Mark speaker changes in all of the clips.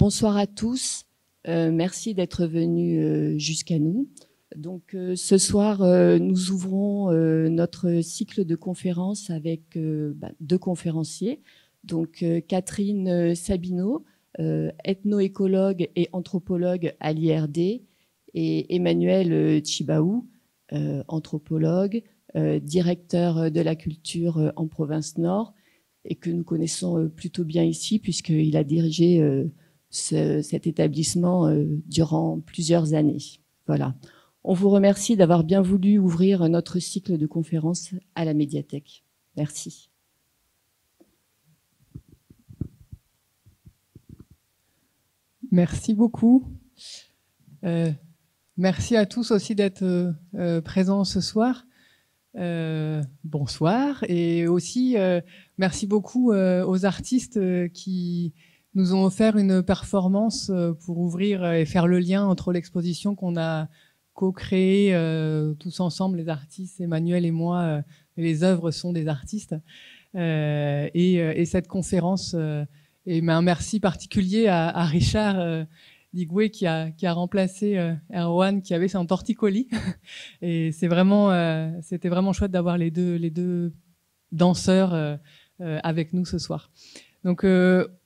Speaker 1: Bonsoir à tous. Merci d'être venus jusqu'à nous. Donc, ce soir, nous ouvrons notre cycle de conférences avec deux conférenciers. Donc, Catherine Sabineau, ethnoécologue et anthropologue à l'IRD, et Emmanuel Tchibaou, anthropologue, directeur de la culture en province Nord, et que nous connaissons plutôt bien ici, puisqu'il a dirigé cet établissement durant plusieurs années. Voilà. On vous remercie d'avoir bien voulu ouvrir notre cycle de conférences à la médiathèque. Merci.
Speaker 2: Merci beaucoup. Merci à tous aussi d'être présents ce soir. Bonsoir. Et aussi, merci beaucoup aux artistes qui nous ont offert une performance pour ouvrir et faire le lien entre l'exposition qu'on a co-créée tous ensemble, les artistes, Emmanuel et moi, les œuvres sont des artistes, et cette conférence. Et un merci particulier à Richard Ligoué qui a remplacé Erwan qui avait son torticolis. Et c'était vraiment chouette d'avoir les deux danseurs avec nous ce soir. Donc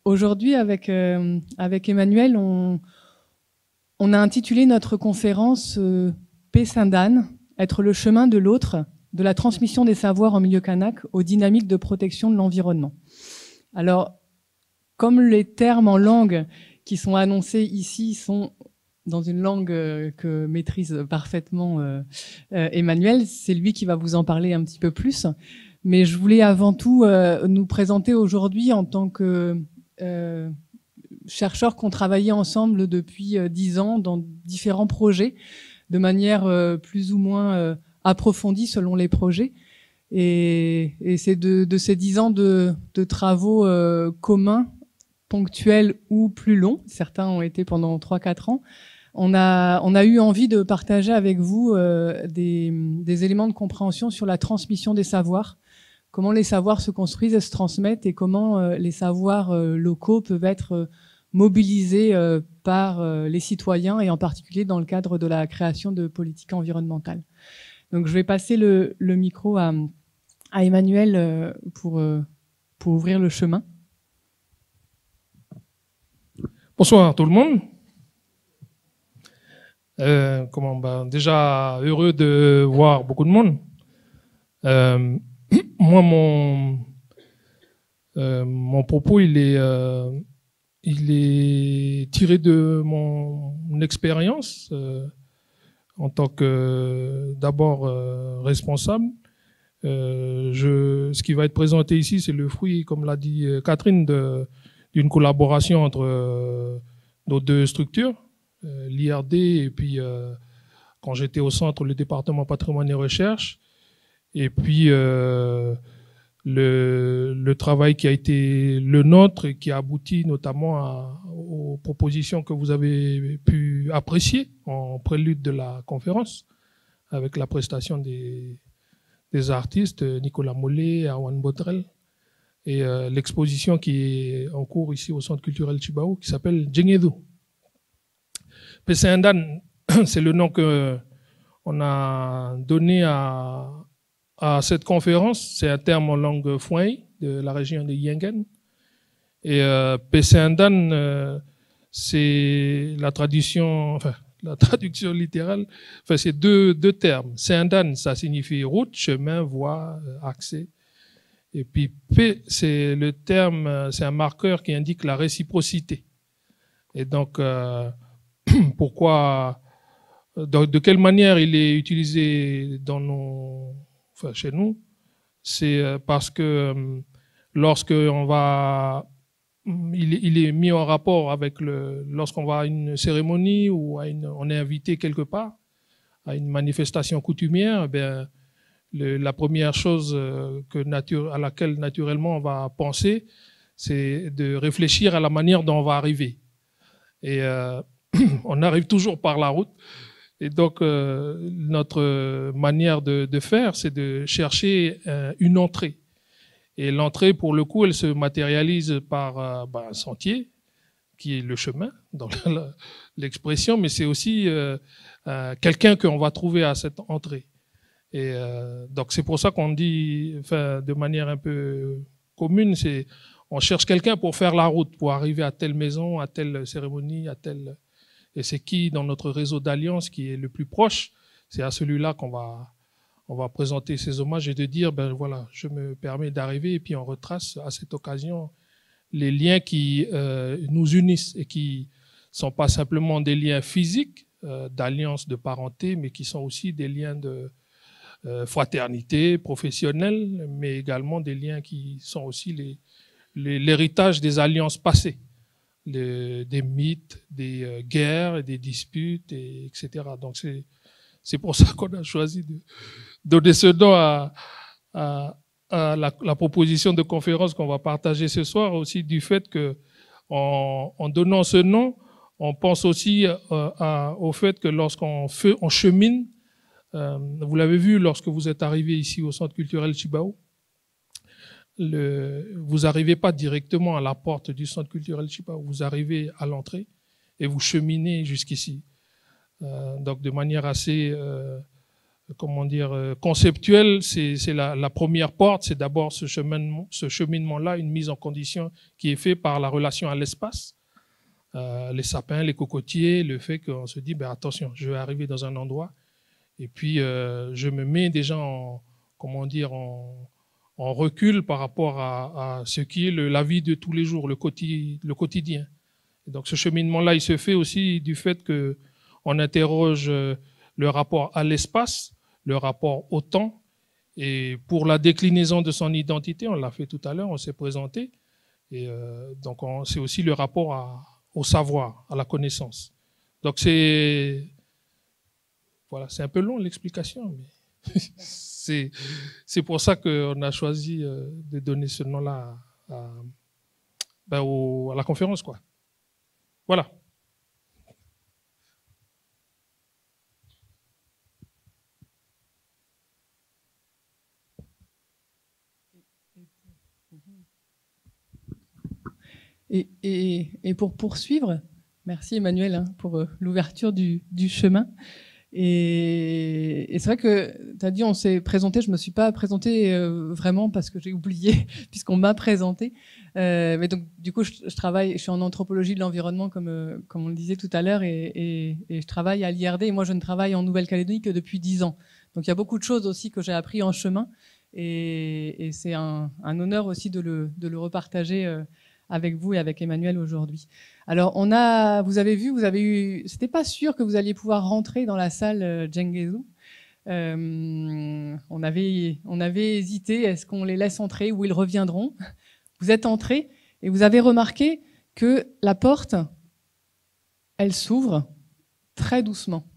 Speaker 2: aujourd'hui avec Emmanuel, on a intitulé notre conférence Pesindane, être le chemin de l'autre, de la transmission des savoirs en milieu kanak aux dynamiques de protection de l'environnement. Alors, comme les termes en langue qui sont annoncés ici sont dans une langue que maîtrise parfaitement Emmanuel, c'est lui qui va vous en parler un petit peu plus. Mais je voulais avant tout nous présenter aujourd'hui en tant que chercheurs qui ont travaillé ensemble depuis 10 ans dans différents projets, de manière plus ou moins approfondie selon les projets. Et c'est de ces 10 ans de travaux communs, ponctuels ou plus longs, certains ont été pendant 3-4 ans, on a eu envie de partager avec vous des éléments de compréhension sur la transmission des savoirs, comment les savoirs se construisent et se transmettent, et comment les savoirs locaux peuvent être mobilisés par les citoyens, et en particulier dans le cadre de la création de politiques environnementales. Donc je vais passer le micro à Emmanuel pour ouvrir le chemin.
Speaker 3: Bonsoir tout le monde. Déjà heureux de voir beaucoup de monde. Moi, mon propos, il est tiré de mon expérience en tant que d'abord responsable. Ce qui va être présenté ici, c'est le fruit, comme l'a dit Catherine, d'une collaboration entre nos deux structures, l'IRD et puis quand j'étais au centre, le département patrimoine et recherche, et puis le travail qui a été le nôtre et qui a abouti notamment aux propositions que vous avez pu apprécier en prélude de la conférence, avec la prestation des artistes Nicolas Mollet, Erwan Botrel, et l'exposition qui est en cours ici au Centre culturel Tchibaou, qui s'appelle Djengedu. Pesindane, c'est le nom qu'on a donné à cette conférence. C'est un terme en langue fouaï de la région de Yengen. Et Pesindane, c'est la traduction littérale. Enfin, c'est deux termes. Sindane, ça signifie route, chemin, voie, accès. Et puis P, c'est le terme, c'est un marqueur qui indique la réciprocité. Et donc, pourquoi, de quelle manière il est utilisé chez nous, c'est parce que lorsque il est mis en rapport avec lorsqu'on va à une cérémonie ou on est invité quelque part à une manifestation coutumière, la première chose à laquelle naturellement on va penser, c'est de réfléchir à la manière dont on va arriver. Et on arrive toujours par la route. Et donc, notre manière de faire, c'est de chercher une entrée. Et l'entrée, pour le coup, elle se matérialise par un sentier qui est le chemin dans l'expression, mais c'est aussi quelqu'un qu'on va trouver à cette entrée. Et donc c'est pour ça qu'on dit, enfin, de manière un peu commune, c'est on cherche quelqu'un pour faire la route, pour arriver à telle maison, à telle cérémonie, à telle. Et c'est qui dans notre réseau d'alliance qui est le plus proche, c'est à celui-là qu'on va présenter ces hommages et de dire, ben voilà, je me permets d'arriver et puis on retrace à cette occasion les liens qui nous unissent et qui sont pas simplement des liens physiques d'alliance, de parenté, mais qui sont aussi des liens de fraternité professionnelle, mais également des liens qui sont aussi l'héritage des alliances passées, des mythes, des guerres, des disputes, etc. Donc c'est pour ça qu'on a choisi de donner ce nom à la proposition de conférence qu'on va partager ce soir, aussi du fait que en donnant ce nom, on pense aussi au fait que lorsqu'on chemine, vous l'avez vu lorsque vous êtes arrivé ici au Centre culturel Chibao, vous n'arrivez pas directement à la porte du Centre culturel Chibao, vous arrivez à l'entrée et vous cheminez jusqu'ici. Donc de manière assez conceptuelle, c'est la première porte, c'est d'abord ce cheminement-là, une mise en condition qui est faite par la relation à l'espace, les sapins, les cocotiers, le fait qu'on se dit, ben attention, je vais arriver dans un endroit, et puis je me mets déjà en recul par rapport à ce qui est la vie de tous les jours, le quotidien. Et donc ce cheminement-là, il se fait aussi du fait que on interroge le rapport à l'espace, le rapport au temps, et pour la déclinaison de son identité, on l'a fait tout à l'heure, on s'est présenté, et donc c'est aussi le rapport au savoir, à la connaissance. Donc c'est un peu long l'explication, mais c'est pour ça qu'on a choisi de donner ce nom-là à la conférence, quoi. Voilà.
Speaker 2: Et pour poursuivre, merci Emmanuel pour l'ouverture du chemin. Et c'est vrai que tu as dit on s'est présenté, je me suis pas présenté vraiment parce que j'ai oublié puisqu'on m'a présenté. Mais donc du coup je suis en anthropologie de l'environnement comme on le disait tout à l'heure et je travaille à l'IRD et moi je ne travaille en Nouvelle-Calédonie que depuis 10 ans. Donc il y a beaucoup de choses aussi que j'ai appris en chemin et c'est un honneur aussi de le repartager avec vous et avec Emmanuel aujourd'hui. Alors, vous avez eu, c'était pas sûr que vous alliez pouvoir rentrer dans la salle Djenguezou. On avait hésité, est-ce qu'on les laisse entrer ou ils reviendront? Vous êtes entrés et vous avez remarqué que la porte, elle s'ouvre très doucement.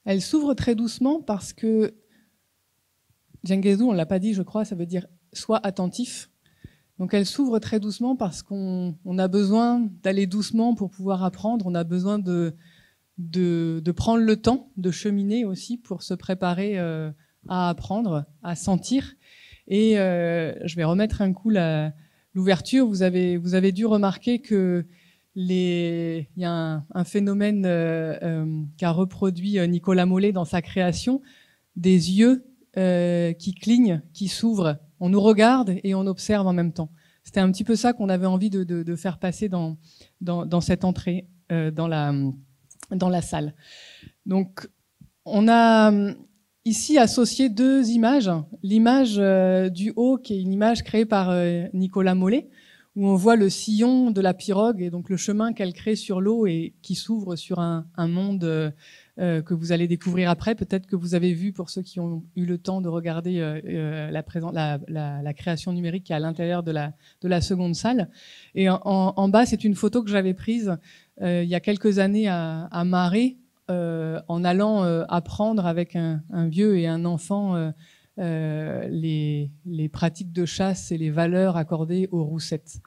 Speaker 2: Elle s'ouvre très doucement parce que Djenguezou, on ne l'a pas dit, je crois, ça veut dire « sois attentif ». Donc elle s'ouvre très doucement parce qu'on a besoin d'aller doucement pour pouvoir apprendre, on a besoin de prendre le temps, de cheminer aussi pour se préparer à apprendre, à sentir. Et je vais remettre un coup l'ouverture. Vous avez dû remarquer que il y a un phénomène qu'a reproduit Nicolas Mollet dans sa création, des yeux qui clignent, qui s'ouvrent. On nous regarde et on observe en même temps. C'était un petit peu ça qu'on avait envie de faire passer dans cette entrée dans la salle. Donc, on a ici associé 2 images. L'image du haut, qui est une image créée par Nicolas Mollet, où on voit le sillon de la pirogue et donc le chemin qu'elle crée sur l'eau et qui s'ouvre sur un monde que vous allez découvrir après. Peut-être que vous avez vu, pour ceux qui ont eu le temps de regarder la création numérique qui est à l'intérieur de la seconde salle. Et en bas, c'est une photo que j'avais prise il y a quelques années à Marais, en allant apprendre avec un vieux et un enfant les pratiques de chasse et les valeurs accordées aux roussettes.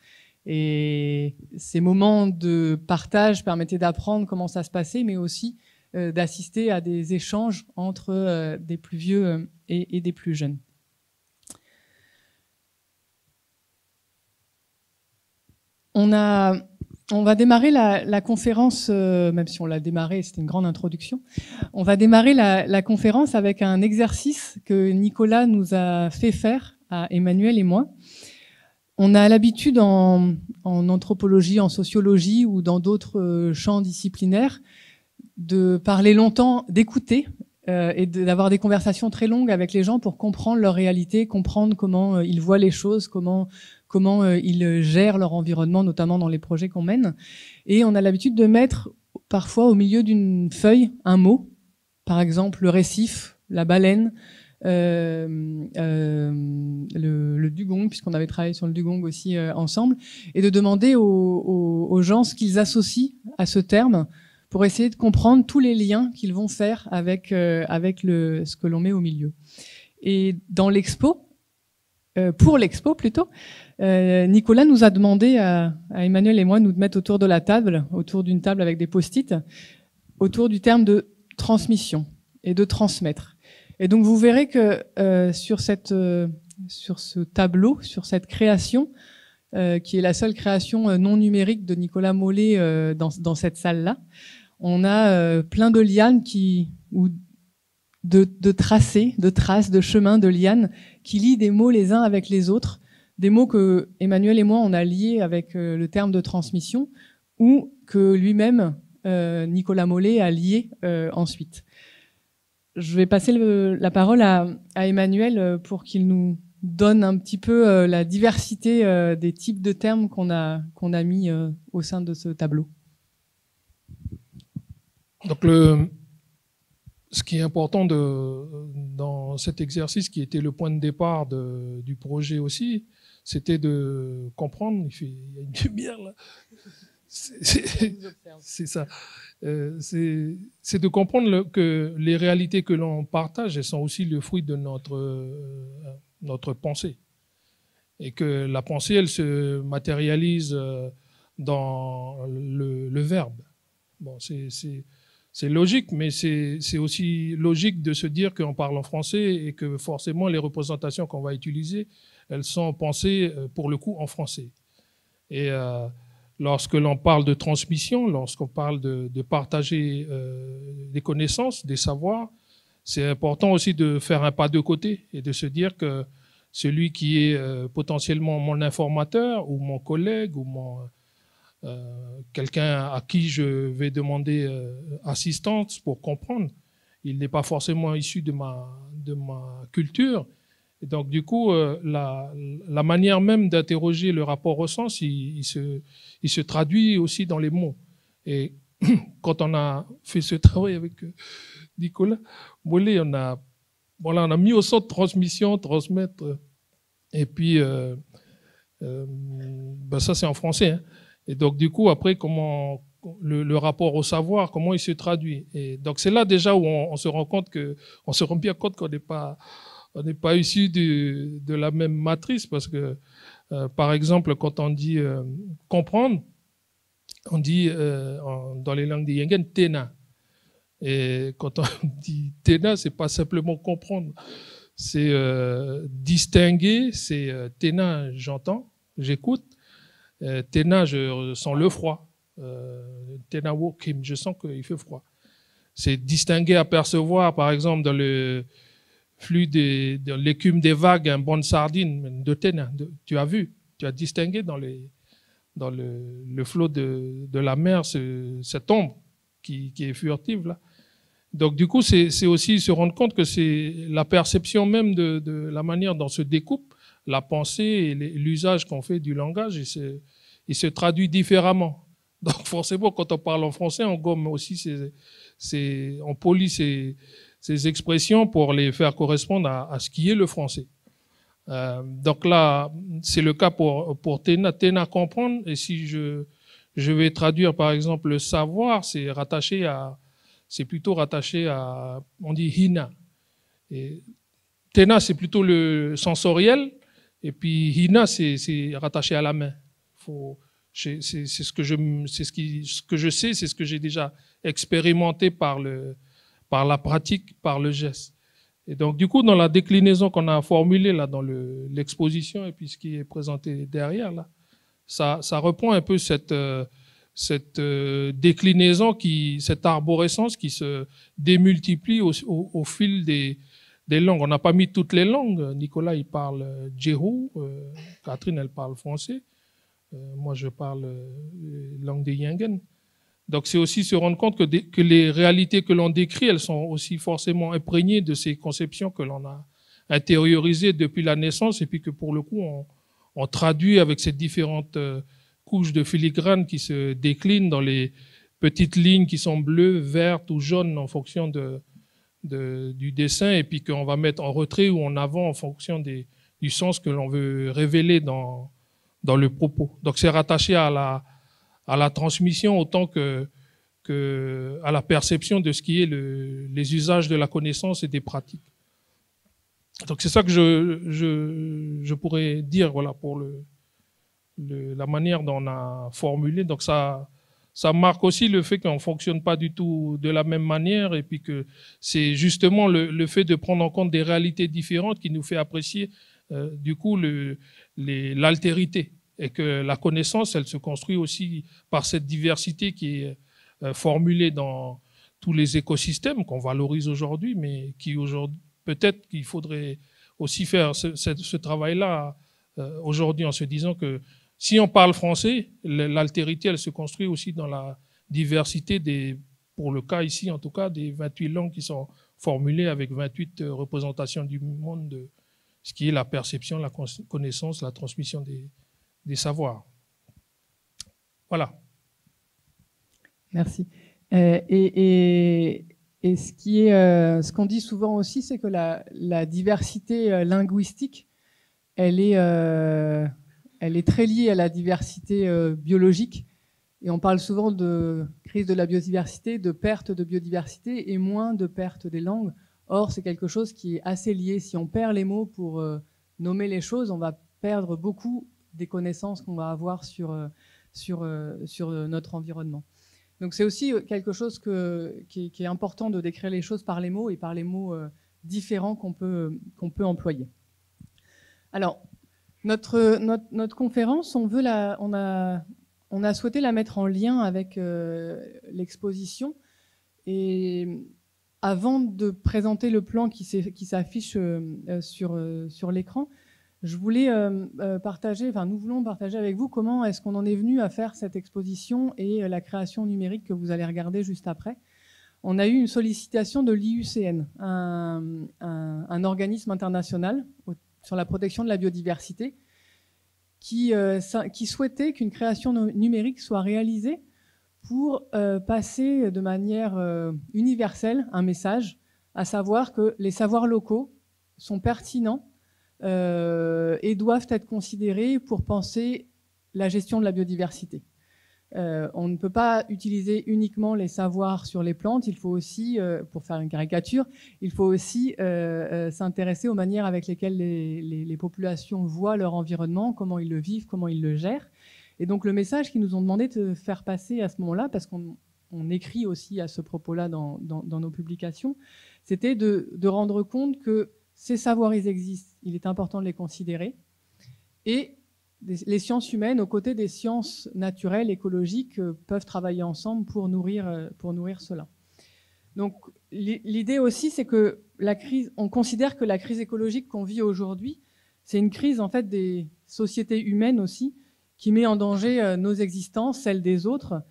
Speaker 2: Et ces moments de partage permettaient d'apprendre comment ça se passait, mais aussi d'assister à des échanges entre des plus vieux et des plus jeunes. On va démarrer la conférence, même si on l'a démarré, c'était une grande introduction. On va démarrer la conférence avec un exercice que Nicolas nous a fait faire à Emmanuel et moi. On a l'habitude en anthropologie, en sociologie ou dans d'autres champs disciplinaires de parler longtemps, d'écouter et d'avoir des conversations très longues avec les gens pour comprendre leur réalité, comprendre comment ils voient les choses, comment ils gèrent leur environnement, notamment dans les projets qu'on mène. Et on a l'habitude de mettre parfois au milieu d'une feuille un mot, par exemple le récif, la baleine, le dugong, puisqu'on avait travaillé sur le dugong aussi ensemble, et de demander aux gens ce qu'ils associent à ce terme pour essayer de comprendre tous les liens qu'ils vont faire avec ce que l'on met au milieu. Et dans l'expo, pour l'expo plutôt, Nicolas nous a demandé à Emmanuel et moi de nous mettre autour de la table, autour d'une table avec des post-it, autour du terme de transmission et de transmettre. Et donc vous verrez que sur ce tableau, sur cette création, qui est la seule création non numérique de Nicolas Mollet dans cette salle-là, on a plein de lianes ou de tracés, de traces, de chemins, de lianes qui lient des mots les uns avec les autres, des mots que Emmanuel et moi on a liés avec le terme de transmission ou que lui-même, Nicolas Mollet, a lié ensuite. Je vais passer la parole à Emmanuel pour qu'il nous donne un petit peu la diversité des types de termes qu'on a mis au sein de ce tableau.
Speaker 3: Donc ce qui est important dans cet exercice, qui était le point de départ du projet aussi, c'était de comprendre, il y a une lumière là, c'est ça, c'est de comprendre que les réalités que l'on partage, elles sont aussi le fruit de notre pensée. Et que la pensée, elle se matérialise dans le verbe. Bon, c'est logique, mais c'est aussi logique de se dire qu'on parle en français et que forcément les représentations qu'on va utiliser, elles sont pensées pour le coup en français. Et lorsque l'on parle de transmission, lorsqu'on parle de partager des connaissances, des savoirs, c'est important aussi de faire un pas de côté et de se dire que celui qui est potentiellement mon informateur ou mon collègue ou quelqu'un à qui je vais demander assistance pour comprendre, il n'est pas forcément issu de ma culture. Et donc, du coup, la manière même d'interroger le rapport au sens, il se traduit aussi dans les mots. Et quand on a fait ce travail avec Nicolas Mollet, on a mis au centre transmission, transmettre, et puis ça c'est en français. Hein. Et donc, du coup, après, comment le rapport au savoir, comment il se traduit. Et donc, c'est là déjà où on se rend compte on se rend bien compte qu'on n'est pas issu de la même matrice, parce que, par exemple, quand on dit comprendre, on dit dans les langues des Yengen, tena. Et quand on dit tena, c'est pas simplement comprendre, c'est distinguer, c'est tena, j'entends, j'écoute, tena, je sens le froid, tena wokim, je sens qu'il fait froid. C'est distinguer, apercevoir, par exemple, dans le flux de l'écume des vagues, un banc de sardines de tena, tu as vu, tu as distingué dans le flot de la mer cette ombre qui est furtive là. Donc du coup, c'est aussi se rendre compte que c'est la perception même de la manière dont se découpe la pensée et l'usage qu'on fait du langage, il se traduit différemment. Donc forcément, quand on parle en français, on gomme aussi on polie ces expressions pour les faire correspondre à ce qui est le français. Donc là, c'est le cas pour tena comprendre. Et si je vais traduire par exemple le savoir, c'est plutôt rattaché à, on dit hina. Et tena, c'est plutôt le sensoriel, et puis hina, c'est rattaché à la main. C'est ce que je sais, c'est ce que j'ai déjà expérimenté par la pratique, par le geste. Et donc, du coup, dans la déclinaison qu'on a formulée là dans l'exposition et puis ce qui est présenté derrière là, ça reprend un peu cette déclinaison, cette arborescence qui se démultiplie au fil des langues. On n'a pas mis toutes les langues. Nicolas, il parle djéhou, Catherine, elle parle français. Moi, je parle langue des Yingen. Donc, c'est aussi se rendre compte que les réalités que l'on décrit, elles sont aussi forcément imprégnées de ces conceptions que l'on a intériorisées depuis la naissance et puis que pour le coup, on traduit avec ces différentes couches de filigrane qui se déclinent dans les petites lignes qui sont bleues, vertes ou jaunes en fonction du dessin et puis qu'on va mettre en retrait ou en avant en fonction du sens que l'on veut révéler dans le propos. Donc, c'est rattaché à la transmission autant que à la perception de ce qui est les usages de la connaissance et des pratiques. Donc c'est ça que je pourrais dire, voilà, pour la manière dont on a formulé. Donc ça marque aussi le fait qu'on ne fonctionne pas du tout de la même manière et puis que c'est justement le fait de prendre en compte des réalités différentes qui nous fait apprécier du coup l'altérité. Et que la connaissance, elle se construit aussi par cette diversité qui est formulée dans tous les écosystèmes qu'on valorise aujourd'hui, mais qui aujourd'hui, peut-être qu'il faudrait aussi faire ce travail-là aujourd'hui en se disant que si on parle français, l'altérité, elle se construit aussi dans la diversité pour le cas ici en tout cas, des 28 langues qui sont formulées avec 28 représentations du monde de ce qui est la perception, la connaissance, la transmission des savoirs. Voilà.
Speaker 2: Merci. Et ce qu'on dit souvent aussi, c'est que la diversité linguistique, elle est très liée à la diversité biologique. Et on parle souvent de crise de la biodiversité, de perte de biodiversité et moins de perte des langues. Or, c'est quelque chose qui est assez lié. Si on perd les mots pour nommer les choses, on va perdre beaucoup des connaissances qu'on va avoir sur notre environnement. Donc c'est aussi quelque chose qui est important de décrire les choses par les mots et par les mots différents qu'on peut employer. Alors, notre conférence, on a souhaité la mettre en lien avec l'exposition. Et avant de présenter le plan qui s'affiche sur l'écran, je voulais nous voulons partager avec vous comment est-ce qu'on en est venu à faire cette exposition et la création numérique que vous allez regarder juste après. On a eu une sollicitation de l'IUCN, un organisme international sur la protection de la biodiversité, qui souhaitait qu'une création numérique soit réalisée pour passer de manière universelle un message, à savoir que les savoirs locaux sont pertinents et doivent être considérés pour penser la gestion de la biodiversité. On ne peut pas utiliser uniquement les savoirs sur les plantes, il faut aussi, pour faire une caricature, il faut aussi s'intéresser aux manières avec lesquelles les populations voient leur environnement, comment ils le vivent, comment ils le gèrent. Et donc le message qu'ils nous ont demandé de faire passer à ce moment-là, parce qu'on écrit aussi à ce propos-là dans nos publications, c'était de rendre compte que ces savoirs, ils existent, il est important de les considérer. Et les sciences humaines, aux côtés des sciences naturelles, écologiques, peuvent travailler ensemble pour nourrir cela. Donc l'idée aussi, c'est que on considère que la crise écologique qu'on vit aujourd'hui, c'est une crise en fait des sociétés humaines aussi, qui met en danger nos existences, celles des autres.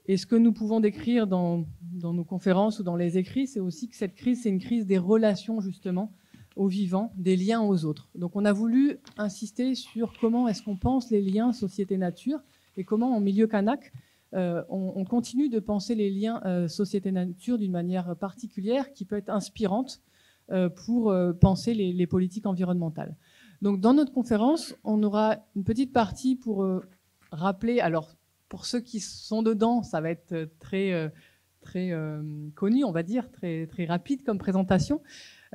Speaker 2: Et ce que nous pouvons décrire dans nos conférences ou dans les écrits, c'est aussi que cette crise, c'est une crise des relations justement aux vivants, des liens aux autres. Donc on a voulu insister sur comment est-ce qu'on pense les liens société-nature et comment en milieu kanak, on continue de penser les liens société-nature d'une manière particulière qui peut être inspirante pour penser les politiques environnementales. Donc dans notre conférence, on aura une petite partie pour rappeler, alors pour ceux qui sont dedans, ça va être très connu, on va dire, très rapide comme présentation.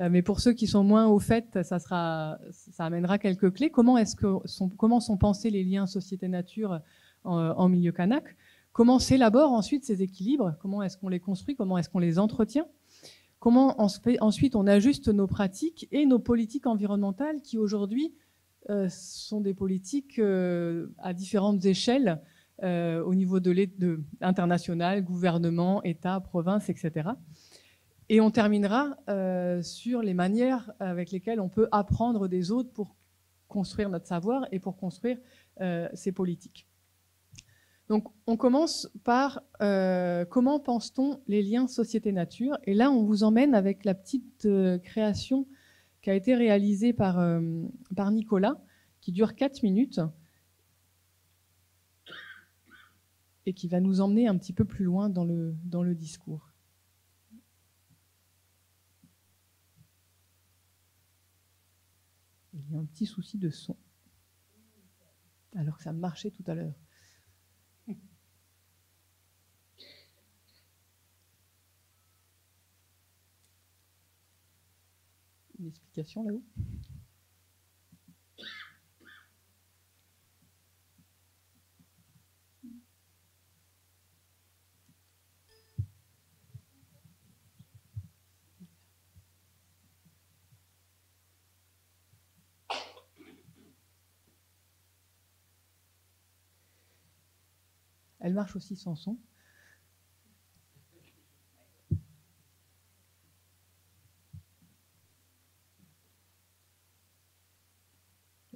Speaker 2: Mais pour ceux qui sont moins au fait, ça amènera quelques clés. Comment sont pensés les liens société-nature en milieu kanak. Comment s'élaborent ensuite ces équilibres? Comment est-ce qu'on les construit? Comment est-ce qu'on les entretient? Comment ensuite on ajuste nos pratiques et nos politiques environnementales qui aujourd'hui sont des politiques à différentes échelles au niveau international, gouvernement, État, province, etc. Et on terminera sur les manières avec lesquelles on peut apprendre des autres pour construire notre savoir et pour construire ces politiques. Donc, on commence par comment pense-t-on les liens société-nature? Et là, on vous emmène avec la petite création qui a été réalisée par Nicolas, qui dure 4 minutes et qui va nous emmener un petit peu plus loin dans le discours. Il y a un petit souci de son, alors que ça marchait tout à l'heure. Une explication là-haut? Elle marche aussi sans son.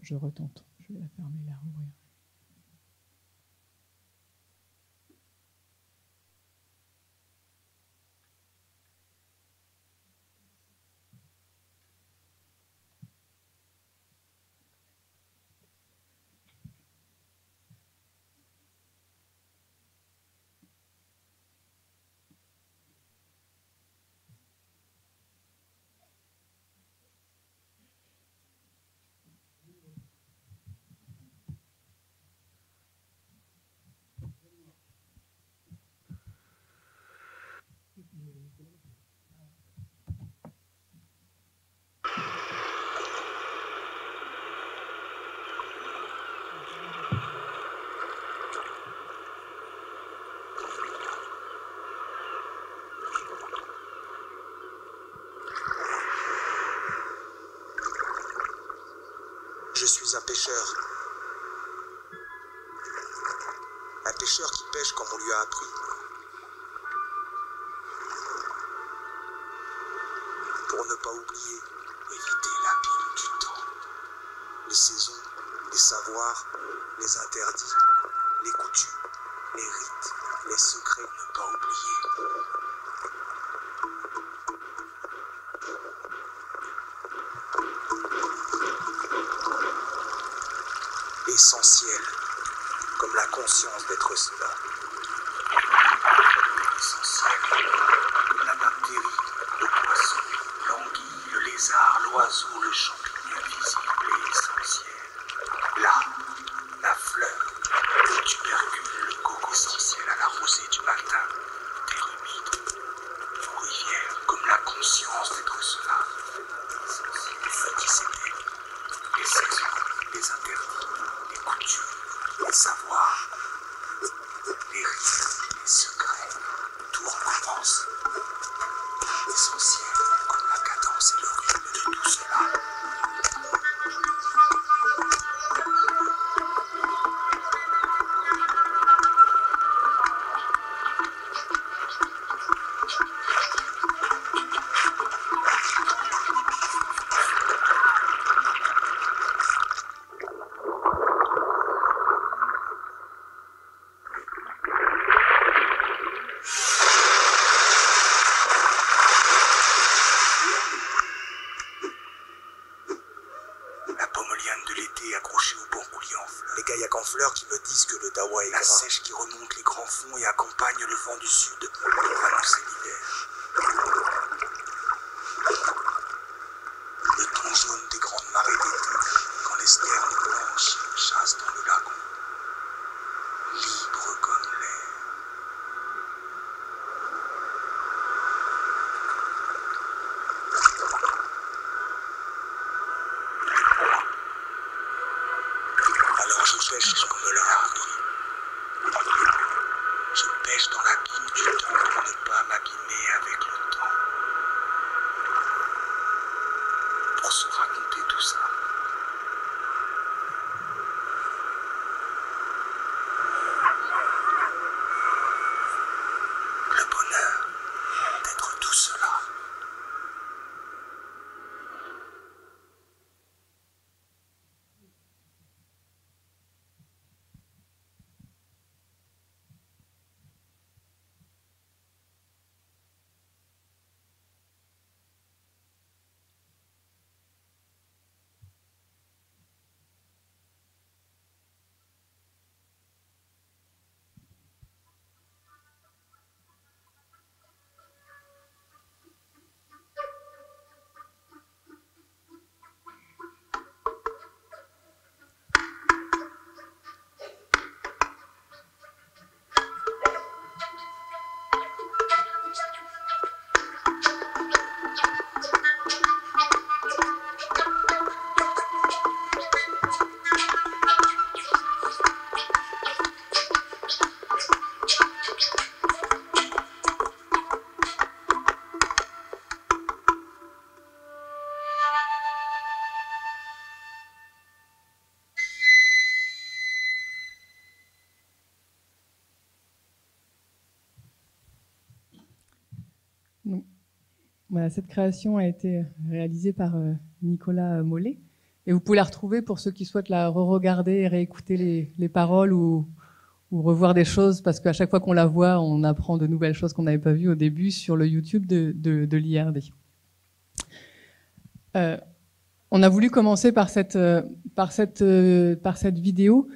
Speaker 2: Je retente. Je vais la fermer et la rouvrir.
Speaker 4: Je suis un pêcheur. Un pêcheur qui pêche comme on lui a appris. Pour ne pas oublier, éviter l'abîme du temps. Les saisons, les savoirs, les interdits, les coutumes, les rites, les secrets, ne pas oublier. Essentiel, comme la conscience d'être cela. Essentiel, comme la bactérie, le poisson, l'anguille, le lézard, l'oiseau, le champignon invisible et essentiel. L'arbre, la fleur, le tubercule, le coco essentiel à la rosée du matin, terre humide, aux rivières, comme la conscience d'être cela. Les petits épées, les saisons, les interdits, les coutumes, les savoirs, les rites, les secrets, tout recommence. Essentiel comme la cadence et le rythme de tout cela. Qui me disent que le dawa est la sèche qui remonte les grands fonds et accompagne le vent du sud pour annoncer l'hiver. Le ton jaune des grandes marées d'été, quand les sternes blanches chassent dans le lagon, libre comme l'air. Alors je pêche comme on me l'a appris. neige dans l'abîme du temps pour ne pas m'abîmer avec le temps. Pour se raconter tout ça. Le bonheur d'être tout cela.
Speaker 2: Donc, voilà, cette création a été réalisée par Nicolas Mollet. Et vous pouvez la retrouver pour ceux qui souhaitent la re-regarder et réécouter les paroles ou revoir des choses, parce qu'à chaque fois qu'on la voit, on apprend de nouvelles choses qu'on n'avait pas vues au début sur le YouTube de l'IRD. On a voulu commencer par cette vidéo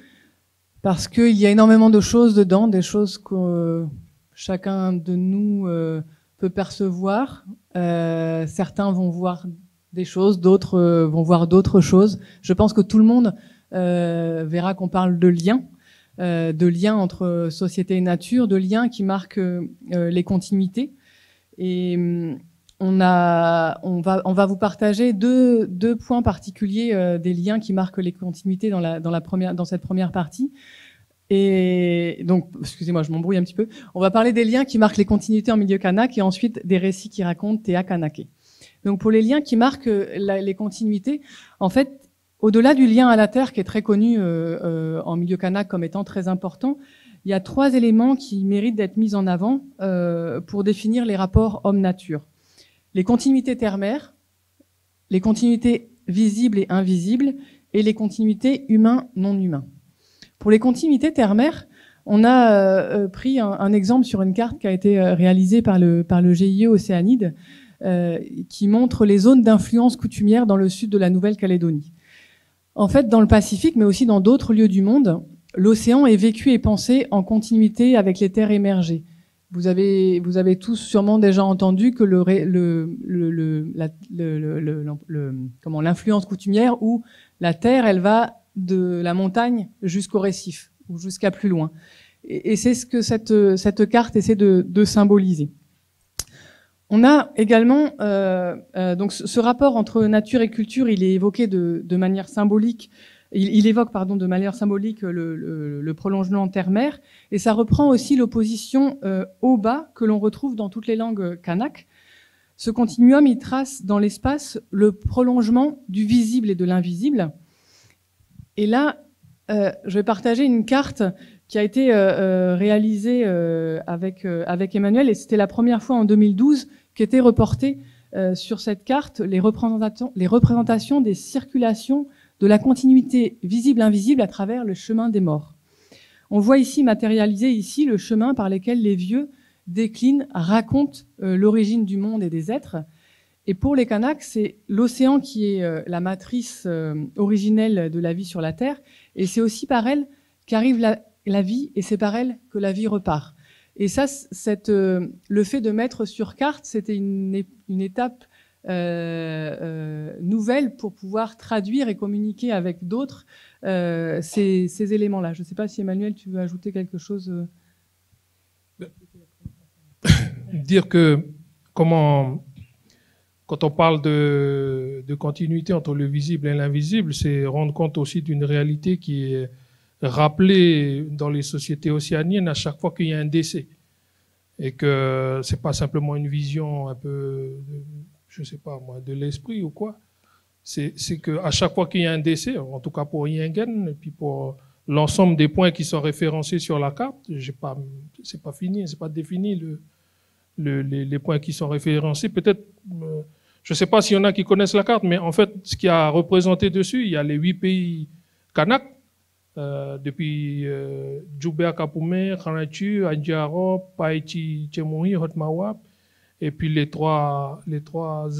Speaker 2: parce qu'il y a énormément de choses dedans, des choses que chacun de nous peut percevoir. Certains vont voir des choses, d'autres vont voir d'autres choses. Je pense que tout le monde verra qu'on parle de liens entre société et nature, de liens qui marquent les continuités. Et on va vous partager deux points particuliers des liens qui marquent les continuités dans cette première partie. Et donc, excusez-moi, je m'embrouille un petit peu. On va parler des liens qui marquent les continuités en milieu kanak et ensuite des récits qui racontent Théa Kanaké. Donc, pour les liens qui marquent les continuités, en fait, au-delà du lien à la terre qui est très connu en milieu kanak comme étant très important, il y a 3 éléments qui méritent d'être mis en avant pour définir les rapports homme-nature. Les continuités terre-mer, les continuités visibles et invisibles, et les continuités humains-non-humains. Pour les continuités terre-mer, on a pris un exemple sur une carte qui a été réalisée par le GIE Océanide, qui montre les zones d'influence coutumière dans le sud de la Nouvelle-Calédonie. En fait, dans le Pacifique, mais aussi dans d'autres lieux du monde, l'océan est vécu et pensé en continuité avec les terres émergées. Vous avez tous sûrement déjà entendu que l'influence coutumière où la terre, elle va de la montagne jusqu'au récif ou jusqu'à plus loin. Et c'est ce que cette carte essaie de symboliser. On a également donc ce rapport entre nature et culture, il est évoqué de manière symbolique. Il évoque de manière symbolique le prolongement terre-mer, et ça reprend aussi l'opposition eau-bas que l'on retrouve dans toutes les langues kanak. Ce continuum, il trace dans l'espace le prolongement du visible et de l'invisible. Et là, je vais partager une carte qui a été réalisée avec Emmanuel, et c'était la première fois en 2012 qu'était reportée sur cette carte les représentations des circulations de la continuité visible-invisible à travers le chemin des morts. On voit ici matérialisé le chemin par lequel les vieux déclinent, racontent l'origine du monde et des êtres. Et pour les Kanaks, c'est l'océan qui est la matrice originelle de la vie sur la Terre, et c'est aussi par elle qu'arrive la vie, et c'est par elle que la vie repart. Et ça, le fait de mettre sur carte, c'était une étape nouvelle pour pouvoir traduire et communiquer avec d'autres ces éléments-là. Je ne sais pas si Emmanuel, tu veux ajouter quelque chose.
Speaker 3: Dire que quand on parle de continuité entre le visible et l'invisible, c'est rendre compte aussi d'une réalité qui est rappelée dans les sociétés océaniennes à chaque fois qu'il y a un décès. et que c'est pas simplement une vision un peu, je sais pas moi, de l'esprit ou quoi. C'est que à chaque fois qu'il y a un décès, en tout cas pour Yingen, et puis pour l'ensemble des points qui sont référencés sur la carte, c'est pas fini, c'est pas défini les points qui sont référencés. Peut-être, je sais pas s'il y en a qui connaissent la carte, mais en fait, ce qui a représenté dessus, il y a les 8 pays Kanak, depuis Djoubert Kapoumé, Khanatu, Adjaro, Païti, Tchemoui, Hotmawap, et puis les trois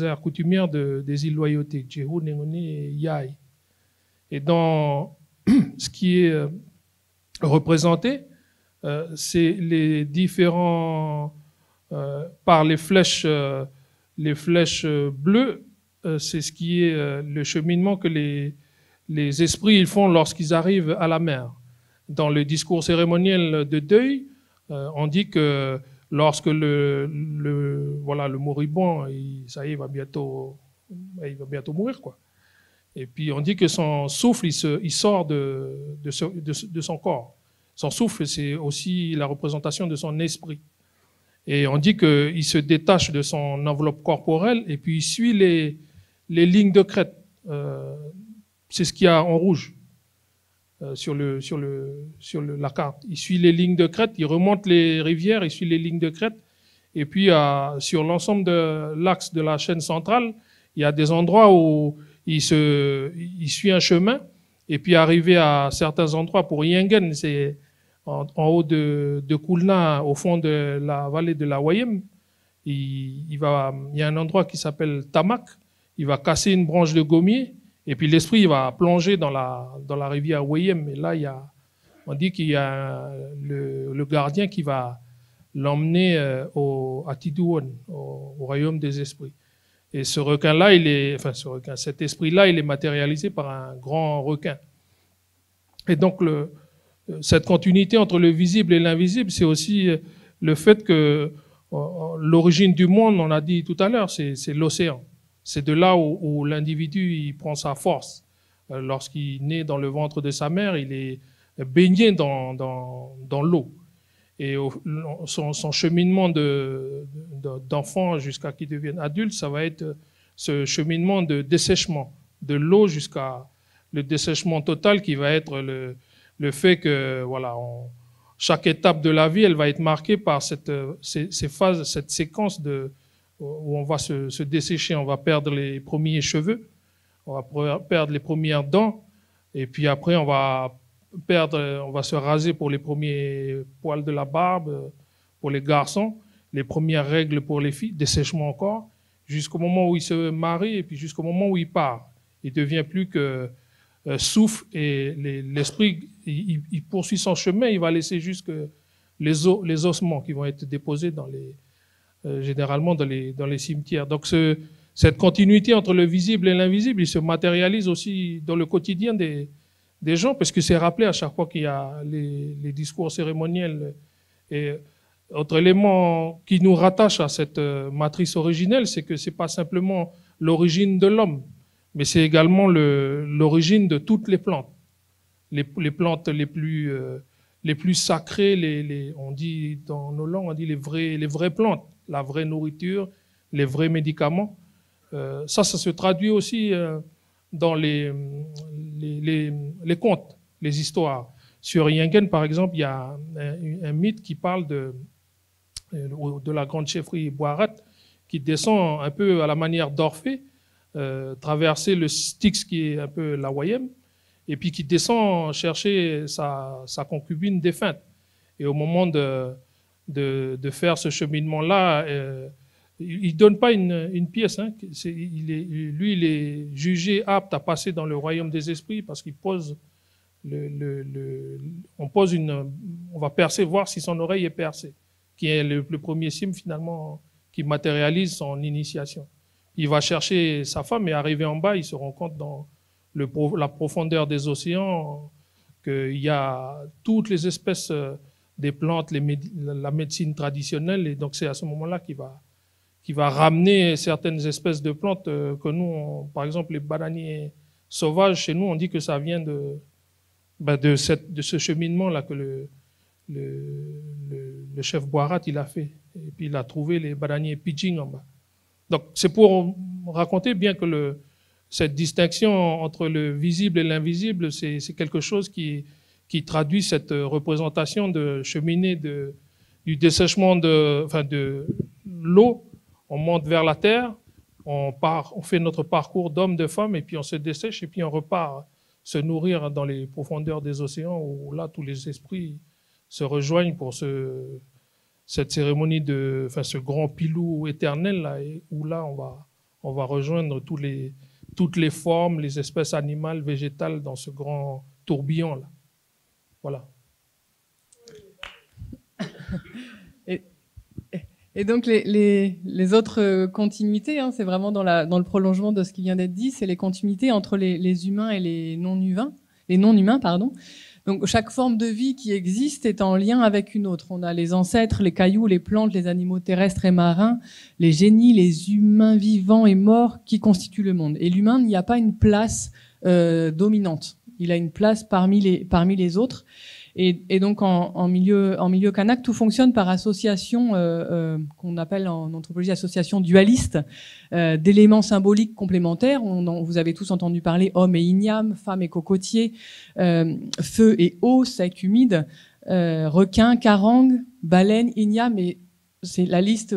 Speaker 3: aires coutumières des îles Loyauté, Djehou, Nengoni et Yaï. Et dans ce qui est représenté, c'est les différents, par les flèches bleues, c'est ce qui est le cheminement que les esprits ils font lorsqu'ils arrivent à la mer. Dans le discours cérémoniel de deuil, on dit que lorsque le moribond, ça y est, il va bientôt mourir, quoi. Et puis on dit que son souffle, il sort de son corps. Son souffle, c'est aussi la représentation de son esprit. Et on dit qu'il se détache de son enveloppe corporelle et puis il suit les lignes de crête. C'est ce qu'il y a en rouge sur la carte. Il suit les lignes de crête, il remonte les rivières, il suit les lignes de crête. Et puis sur l'ensemble de l'axe de la chaîne centrale, il y a des endroits où il suit un chemin. Et puis arrivé à certains endroits, pour Yingen, c'est en haut de Koulna, au fond de la vallée de la Wayem, il y a un endroit qui s'appelle Tamak. Il va casser une branche de gommier. Et puis l'esprit va plonger dans la rivière Wayem. Et là, on dit qu'il y a le gardien qui va l'emmener à Tidouon, au royaume des esprits. Et ce requin-là, cet esprit-là, il est matérialisé par un grand requin. Et donc, cette continuité entre le visible et l'invisible, c'est aussi le fait que l'origine du monde, on a dit tout à l'heure, c'est l'océan. C'est de là où l'individu il prend sa force. Lorsqu'il naît dans le ventre de sa mère, il est baigné dans l'eau. Et son cheminement d'enfant jusqu'à qu'il devienne adulte, ça va être ce cheminement de dessèchement de l'eau jusqu'à le dessèchement total qui va être le fait que chaque étape de la vie, elle va être marquée par ces phases, cette séquence où on va se dessécher, on va perdre les premiers cheveux, on va perdre les premières dents, et puis après on va se raser pour les premiers poils de la barbe, pour les garçons, les premières règles pour les filles, dessèchement encore, jusqu'au moment où il se marie et puis jusqu'au moment où il part. Il devient plus que souffle et l'esprit, il poursuit son chemin, il va laisser juste que les ossements qui vont être déposés généralement dans les cimetières. Donc cette continuité entre le visible et l'invisible, il se matérialise aussi dans le quotidien des gens, parce que c'est rappelé à chaque fois qu'il y a les discours cérémoniels. Et autre élément qui nous rattache à cette matrice originelle, c'est que c'est pas simplement l'origine de l'homme, mais c'est également l'origine de toutes les plantes. Les plantes les plus sacrées, on dit dans nos langues, on dit les vraies plantes, la vraie nourriture, les vrais médicaments. Ça se traduit aussi dans les contes, les histoires. Sur Yingen, par exemple, il y a un mythe qui parle de la grande chefferie Boirat, qui descend un peu à la manière d'Orphée, traverser le Styx qui est un peu la Wayem, et puis qui descend chercher sa concubine défunte. Et au moment de faire ce cheminement-là, il donne pas une pièce. Hein. Lui, il est jugé apte à passer dans le royaume des esprits parce qu'il pose on va percer, voir si son oreille est percée, qui est le premier signe finalement qui matérialise son initiation. Il va chercher sa femme et arrivé en bas, il se rend compte dans la profondeur des océans qu'il y a toutes les espèces des plantes, la médecine traditionnelle, et donc c'est à ce moment-là qu'il va ramener certaines espèces de plantes que nous, par exemple les bananiers sauvages, chez nous, on dit que ça vient de ce cheminement-là que le chef Boirat, il a fait. Et puis il a trouvé les bananiers Pidgin en bas. Donc c'est pour raconter bien que cette distinction entre le visible et l'invisible, c'est quelque chose qui traduit cette représentation de cheminée du dessèchement de l'eau. On monte vers la terre, on fait notre parcours d'homme, de femme, et puis on se dessèche, et puis on repart se nourrir dans les profondeurs des océans, où là, tous les esprits se rejoignent pour cette cérémonie ce grand pilou éternel, là, où là, on va rejoindre toutes les formes, les espèces animales, végétales dans ce grand tourbillon, là. Voilà.
Speaker 2: Et donc les autres continuités, hein, c'est vraiment dans le prolongement de ce qui vient d'être dit, c'est les continuités entre les humains et les non-humains, pardon. Donc chaque forme de vie qui existe est en lien avec une autre. On a les ancêtres, les cailloux, les plantes, les animaux terrestres et marins, les génies, les humains vivants et morts qui constituent le monde. Et l'humain n'y a pas une place dominante. Il a une place parmi les autres. Et donc en milieu kanak, tout fonctionne par association qu'on appelle en anthropologie association dualiste d'éléments symboliques complémentaires. Vous avez tous entendu parler homme et igname, femme et cocotier, feu et eau, sec humide, requin, carangue, baleine, igname. Et la liste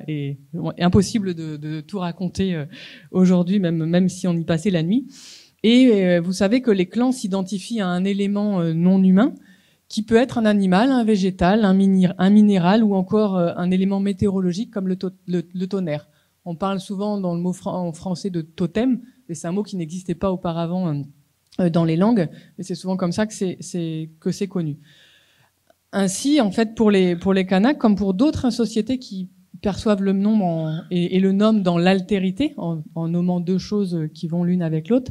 Speaker 2: est impossible de tout raconter aujourd'hui, même si on y passait la nuit. Et vous savez que les clans s'identifient à un élément non humain qui peut être un animal, un végétal, un minéral ou encore un élément météorologique comme le tonnerre. On parle souvent dans le mot en français de totem, mais c'est un mot qui n'existait pas auparavant dans les langues, mais c'est souvent comme ça que c'est connu. Ainsi, en fait, pour les Kanaks, comme pour d'autres sociétés qui perçoivent le nom et le nomment dans l'altérité, en nommant deux choses qui vont l'une avec l'autre,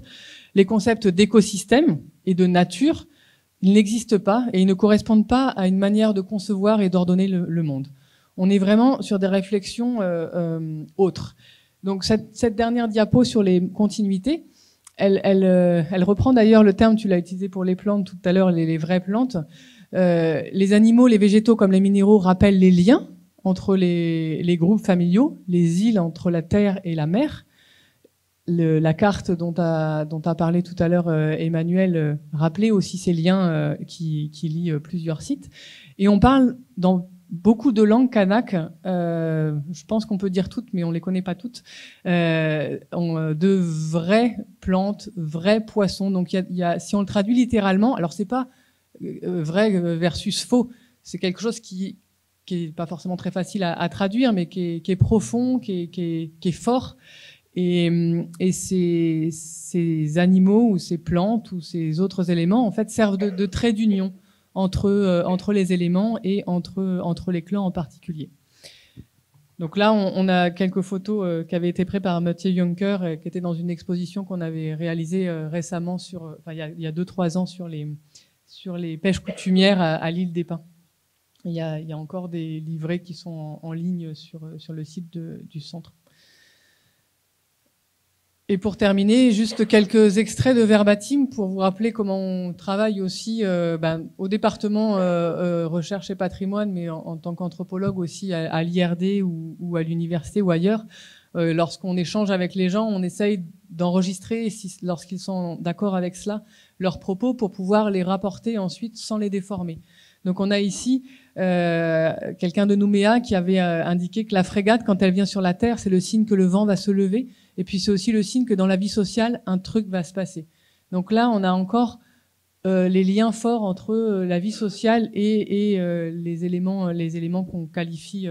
Speaker 2: les concepts d'écosystème et de nature, ils n'existent pas et ils ne correspondent pas à une manière de concevoir et d'ordonner le monde. On est vraiment sur des réflexions autres. Donc cette dernière diapo sur les continuités, elle reprend d'ailleurs le terme, tu l'as utilisé pour les plantes tout à l'heure, les vraies plantes. Les animaux, les végétaux comme les minéraux rappellent les liens entre les groupes familiaux, les îles entre la terre et la mer. La carte dont a parlé tout à l'heure Emmanuel rappelait aussi ces liens qui lient plusieurs sites. Et on parle dans beaucoup de langues kanak, je pense qu'on peut dire toutes, mais on les connaît pas toutes, de vraies plantes, vrais poissons. Donc si on le traduit littéralement, alors c'est pas vrai versus faux, c'est quelque chose qui est pas forcément très facile à traduire, mais qui est profond, qui est fort. Et ces animaux ou ces plantes ou ces autres éléments en fait servent de trait d'union entre les éléments et entre les clans en particulier. Donc là, on a quelques photos qui avaient été prises par Mathieu Juncker, qui étaient dans une exposition qu'on avait réalisée récemment il y a 2-3 ans sur les pêches coutumières à l'île des Pins. Il y a encore des livrets qui sont en ligne sur le site du centre. Et pour terminer, juste quelques extraits de verbatim pour vous rappeler comment on travaille aussi au département recherche et patrimoine, mais en tant qu'anthropologue aussi à l'IRD ou à l'université ou ailleurs. Lorsqu'on échange avec les gens, on essaye d'enregistrer, lorsqu'ils sont d'accord avec cela, leurs propos pour pouvoir les rapporter ensuite sans les déformer. Donc on a ici quelqu'un de Nouméa qui avait indiqué que la frégate, quand elle vient sur la terre, c'est le signe que le vent va se lever. Et puis c'est aussi le signe que dans la vie sociale, un truc va se passer. Donc là, on a encore les liens forts entre la vie sociale et les éléments qu'on qualifie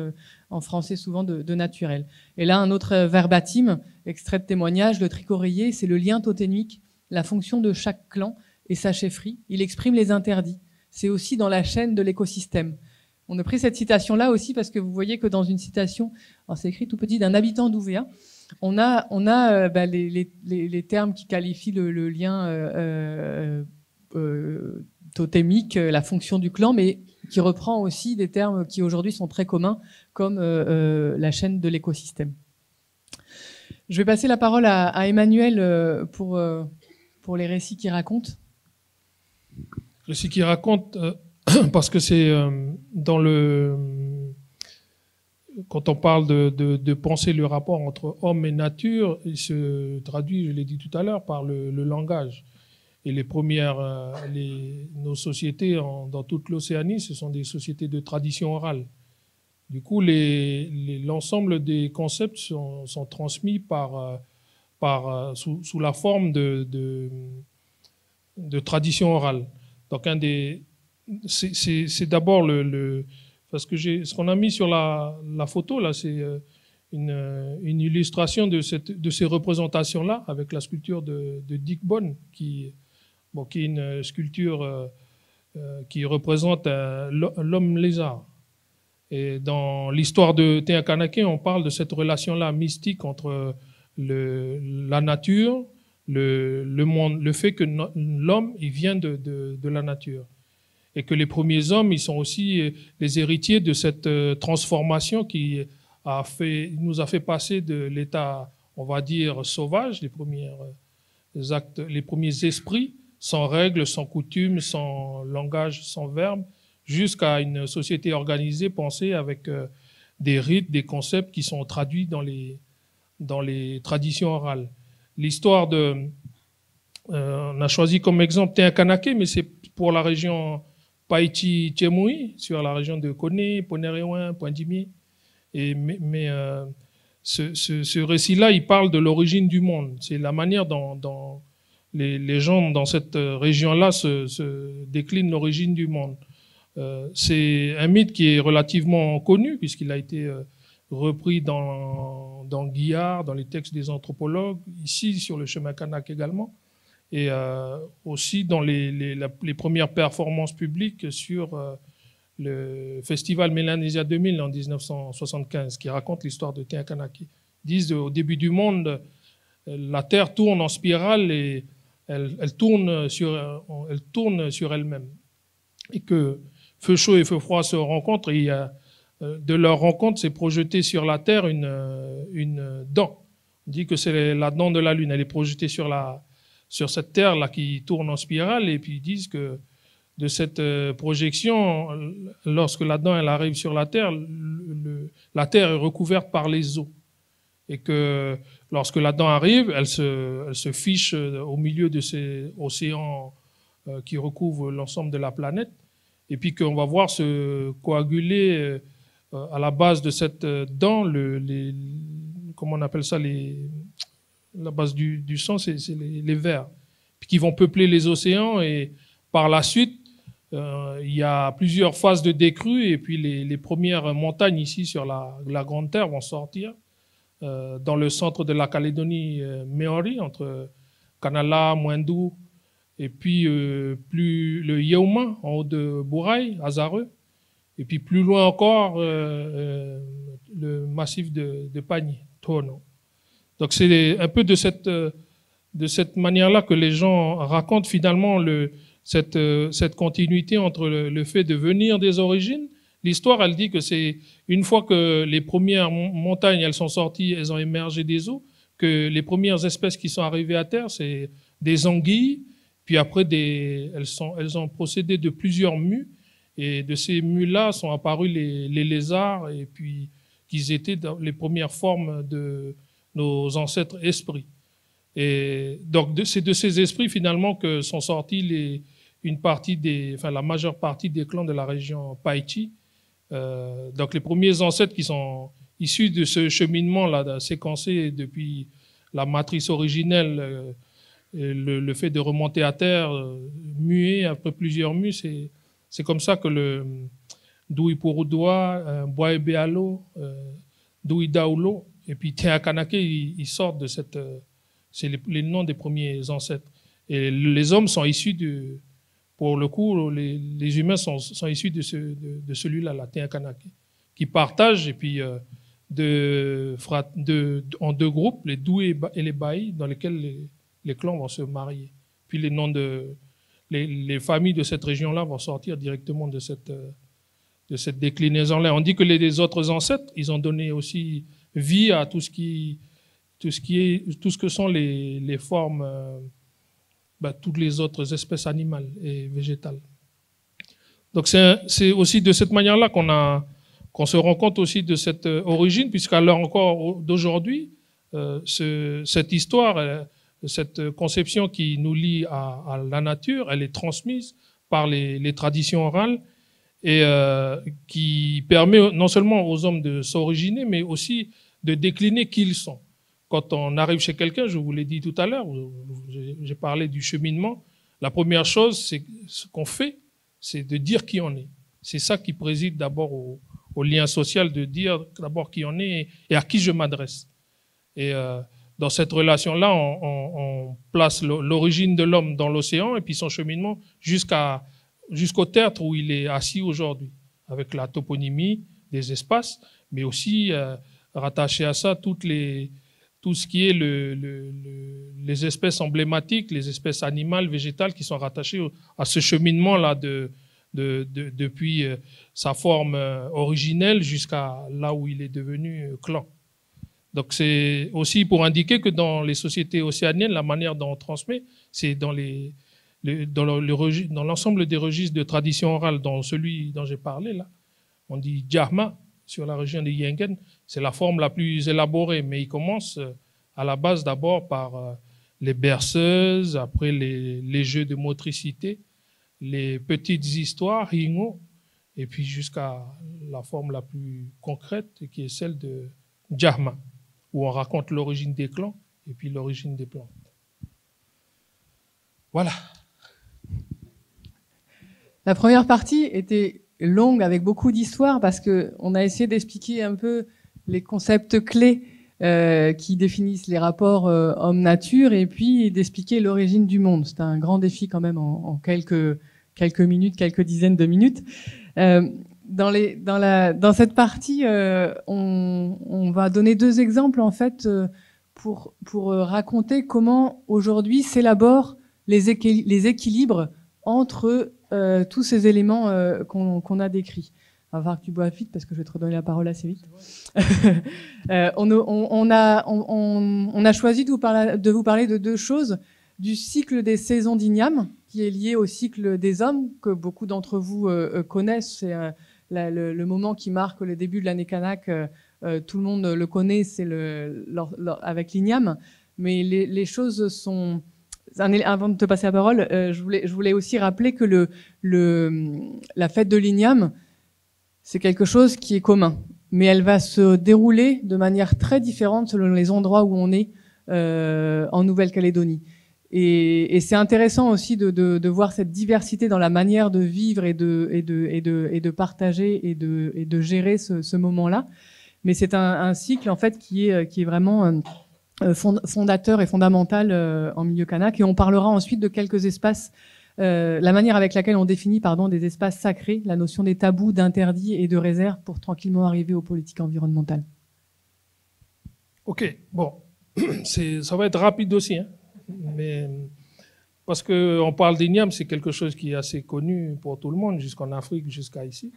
Speaker 2: en français souvent de naturels. Et là, un autre verbatim, extrait de témoignage, le tricoréier, c'est le lien totémique, la fonction de chaque clan et sa chefferie. Il exprime les interdits. C'est aussi dans la chaîne de l'écosystème. On a pris cette citation-là aussi parce que vous voyez que dans une citation, alors c'est écrit tout petit, d'un habitant d'Ouvéa, on a les termes qui qualifient le lien totémique, la fonction du clan, mais qui reprend aussi des termes qui aujourd'hui sont très communs, comme la chaîne de l'écosystème. Je vais passer la parole à Emmanuel pour les récits qu'il raconte.
Speaker 3: Récits qui racontent, parce que c'est quand on parle de penser le rapport entre homme et nature, il se traduit, je l'ai dit tout à l'heure, par le langage. Et nos sociétés dans toute l'Océanie, ce sont des sociétés de tradition orale. Du coup, l'ensemble des concepts sont transmis sous la forme de tradition orale. Donc, c'est d'abord parce que ce qu'on a mis sur la photo, là, c'est une illustration de ces représentations-là, avec la sculpture de Dick Bond, qui est une sculpture qui représente l'homme lézard. Et dans l'histoire de Te Akanake, on parle de cette relation-là mystique entre la nature, le monde, le fait que l'homme, il vient de la nature. Et que les premiers hommes, ils sont aussi les héritiers de cette transformation qui nous a fait passer de l'état, on va dire, sauvage, les premiers esprits, sans règles, sans coutumes, sans langage, sans verbe, jusqu'à une société organisée, pensée avec des rites, des concepts qui sont traduits dans les traditions orales. L'histoire on a choisi comme exemple Te Akanake, mais c'est pour la région Païti-Tchemouï, sur la région de Koné, Ponereouin, Poindimié. Mais ce récit-là, il parle de l'origine du monde. C'est la manière dont les gens dans cette région-là se déclinent l'origine du monde. C'est un mythe qui est relativement connu, puisqu'il a été repris dans Guillard, dans les textes des anthropologues, ici sur le chemin Kanak également, et aussi dans les premières performances publiques sur le festival Mélanésia 2000 en 1975, qui raconte l'histoire de Te Akanake. Ils disent au début du monde, la Terre tourne en spirale et elle tourne sur elle-même. Et que feu chaud et feu froid se rencontrent, et de leur rencontre s'est projetée sur la Terre une dent. On dit que c'est la dent de la Lune. Elle est projetée sur cette Terre-là qui tourne en spirale, et puis ils disent que de cette projection, lorsque la dent elle arrive sur la Terre, la Terre est recouverte par les eaux. Et que lorsque la dent arrive, elle se fiche au milieu de ces océans qui recouvrent l'ensemble de la planète, et puis qu'on va voir se coaguler à la base de cette dent, comment on appelle ça, la base du sang, c'est les vers, puis qui vont peupler les océans, et par la suite, il y a plusieurs phases de décrue, et puis les premières montagnes ici sur la Grande Terre vont sortir dans le centre de la Calédonie Maori, entre Kanala, Moindou, et puis plus le Yeouma, en haut de Bouraï, Azareux, et puis plus loin encore, le massif de Pagny, Tono. Donc c'est un peu de cette manière-là que les gens racontent finalement cette continuité entre le fait de venir des origines. L'histoire, elle dit que c'est une fois que les premières montagnes, elles sont sorties, elles ont émergé des eaux, que les premières espèces qui sont arrivées à terre, c'est des anguilles, puis après elles ont procédé de plusieurs mues, et de ces mues-là sont apparus les lézards, et puis qu'ils étaient dans les premières formes de nos ancêtres esprits. Et donc c'est de ces esprits finalement que sont sortis la majeure partie des clans de la région Païti. Donc les premiers ancêtres qui sont issus de ce cheminement-là, séquencé depuis la matrice originelle, le fait de remonter à terre, muer après plusieurs mues, c'est comme ça que le Dui Purudua, Boaebealo, Dui Daulo, et puis Te Akanake, ils sortent de cette... c'est les noms des premiers ancêtres. Et les hommes sont issus pour le coup, les humains sont issus de celui-là, la Te Akanake, qui partagent, et puis en deux groupes, les Doué et les Baï, dans lesquels les clans vont se marier. Puis les noms les familles de cette région-là vont sortir directement de cette déclinaison-là. On dit que les autres ancêtres, ils ont donné aussi vie à tout ce que sont les formes, toutes les autres espèces animales et végétales. Donc c'est aussi de cette manière-là qu'on se rend compte aussi de cette origine, puisqu'à l'heure encore d'aujourd'hui, cette histoire, cette conception qui nous lie à la nature, elle est transmise par les traditions orales et qui permet non seulement aux hommes de s'originer, mais aussi de décliner qui ils sont. Quand on arrive chez quelqu'un, je vous l'ai dit tout à l'heure, j'ai parlé du cheminement, la première chose, c'est ce qu'on fait, c'est de dire qui on est. C'est ça qui préside d'abord au lien social, de dire d'abord qui on est et à qui je m'adresse. Et dans cette relation-là, on place l'origine de l'homme dans l'océan et puis son cheminement jusqu'au tertre où il est assis aujourd'hui, avec la toponymie des espaces, mais aussi rattaché à ça tout ce qui est les espèces emblématiques, les espèces animales, végétales qui sont rattachées à ce cheminement-là depuis sa forme originelle jusqu'à là où il est devenu clan. Donc c'est aussi pour indiquer que dans les sociétés océaniennes, la manière dont on transmet, c'est dans l'ensemble des registres de tradition orale, dont celui dont j'ai parlé là, on dit Djahma sur la région de Yengen, c'est la forme la plus élaborée, mais il commence à la base d'abord par les berceuses, après les jeux de motricité, les petites histoires, Hingo, et puis jusqu'à la forme la plus concrète qui est celle de Djahma, où on raconte l'origine des clans et puis l'origine des plantes. Voilà.
Speaker 2: La première partie était longue avec beaucoup d'histoires parce qu'on a essayé d'expliquer un peu les concepts clés qui définissent les rapports homme-nature et puis d'expliquer l'origine du monde. C'est un grand défi quand même en quelques minutes, quelques dizaines de minutes. Dans cette partie, on va donner deux exemples en fait pour raconter comment aujourd'hui s'élaborent les équilibres entre tous ces éléments qu'on a décrits. Il va falloir que tu boives vite parce que je vais te redonner la parole assez vite. On a choisi de vous parler de deux choses. Du cycle des saisons d'Ignam, qui est lié au cycle des hommes, que beaucoup d'entre vous connaissent. C'est le moment qui marque le début de l'année Kanak. Tout le monde le connaît, c'est avec l'Ignam. Mais les choses sont... Avant de te passer la parole, je voulais aussi rappeler que la fête de l'Ignam, c'est quelque chose qui est commun. Mais elle va se dérouler de manière très différente selon les endroits où on est en Nouvelle-Calédonie. Et c'est intéressant aussi de voir cette diversité dans la manière de vivre et de partager et de gérer ce moment-là. Mais c'est un cycle en fait qui est vraiment fondateur et fondamental en milieu kanak. Et on parlera ensuite de quelques espaces, la manière avec laquelle on définit des espaces sacrés, la notion des tabous, d'interdits et de réserves pour tranquillement arriver aux politiques environnementales.
Speaker 3: Ok, bon, ça va être rapide aussi, hein. Mais parce qu'on parle d'Ignam, c'est quelque chose qui est assez connu pour tout le monde, jusqu'en Afrique, jusqu'à ici.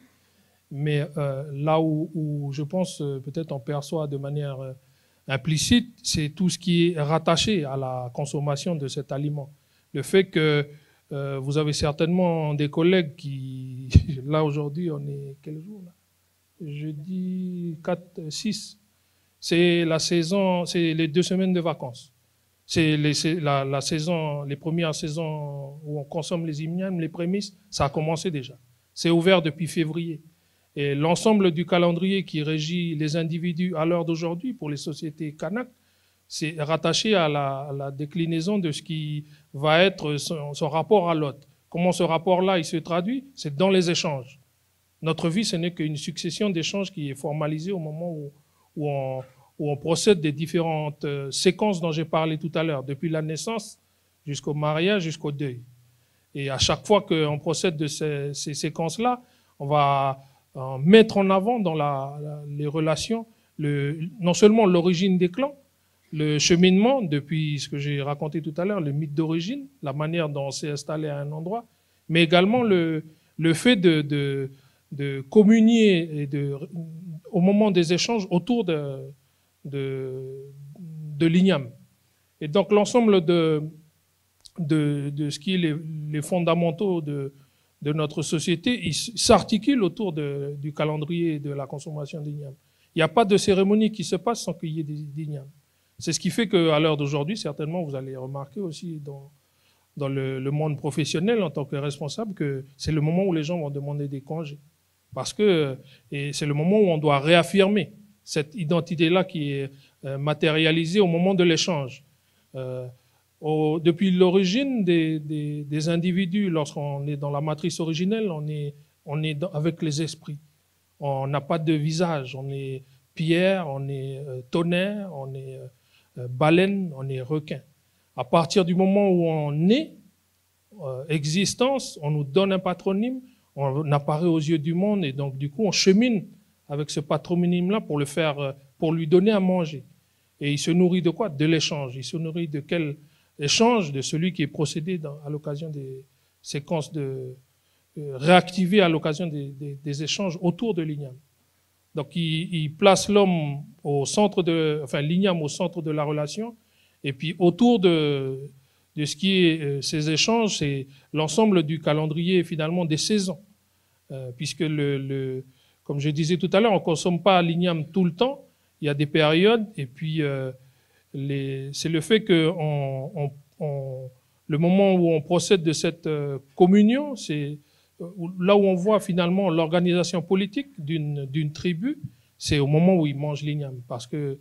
Speaker 3: Mais là où je pense peut-être on perçoit de manière implicite, c'est tout ce qui est rattaché à la consommation de cet aliment. Le fait que vous avez certainement des collègues qui... Là, aujourd'hui, on est... Quel jour là? Jeudi 4, 6. C'est la saison, c'est les 2 semaines de vacances. C'est la saison, les premières saisons où on consomme les Ignam, les prémices, ça a commencé déjà. C'est ouvert depuis février. Et l'ensemble du calendrier qui régit les individus à l'heure d'aujourd'hui pour les sociétés kanak, c'est rattaché à la déclinaison de ce qui va être son rapport à l'autre. Comment ce rapport-là il se traduit? C'est dans les échanges. Notre vie, ce n'est qu'une succession d'échanges qui est formalisée au moment où on procède des différentes séquences dont j'ai parlé tout à l'heure, depuis la naissance jusqu'au mariage, jusqu'au deuil. Et à chaque fois qu'on procède de ces séquences-là, on va mettre en avant dans les relations non seulement l'origine des clans, le cheminement depuis ce que j'ai raconté tout à l'heure, le mythe d'origine, la manière dont on s'est installé à un endroit, mais également le fait de communier et au moment des échanges autour de l'Ignam. Et donc l'ensemble de ce qui est les fondamentaux de de notre société, il s'articule autour du calendrier de la consommation d'igname. Il n'y a pas de cérémonie qui se passe sans qu'il y ait d'igname. C'est ce qui fait qu'à l'heure d'aujourd'hui, certainement, vous allez remarquer aussi dans le monde professionnel en tant que responsable que c'est le moment où les gens vont demander des congés. Parce que c'est le moment où on doit réaffirmer cette identité-là qui est matérialisée au moment de l'échange. Depuis l'origine des individus, lorsqu'on est dans la matrice originelle, on est avec les esprits. On n'a pas de visage, on est pierre, on est tonnerre, on est baleine, on est requin. À partir du moment où on est existence, on nous donne un patronyme, on apparaît aux yeux du monde et donc du coup on chemine avec ce patronyme-là pour lui donner à manger. Et il se nourrit de quoi? De l'échange. Il se nourrit de quel échange? De celui qui est procédé à l'occasion des séquences réactivées à l'occasion des échanges autour de l'igname. Donc il place l'homme l'igname au centre de la relation, et puis autour de ce qui est ces échanges, c'est l'ensemble du calendrier finalement des saisons. Puisque comme je disais tout à l'heure, on ne consomme pas l'igname tout le temps, il y a des périodes, et puis c'est le fait que le moment où on procède de cette communion, c'est là où on voit finalement l'organisation politique d'une tribu, c'est au moment où ils mangent l'igname. Parce que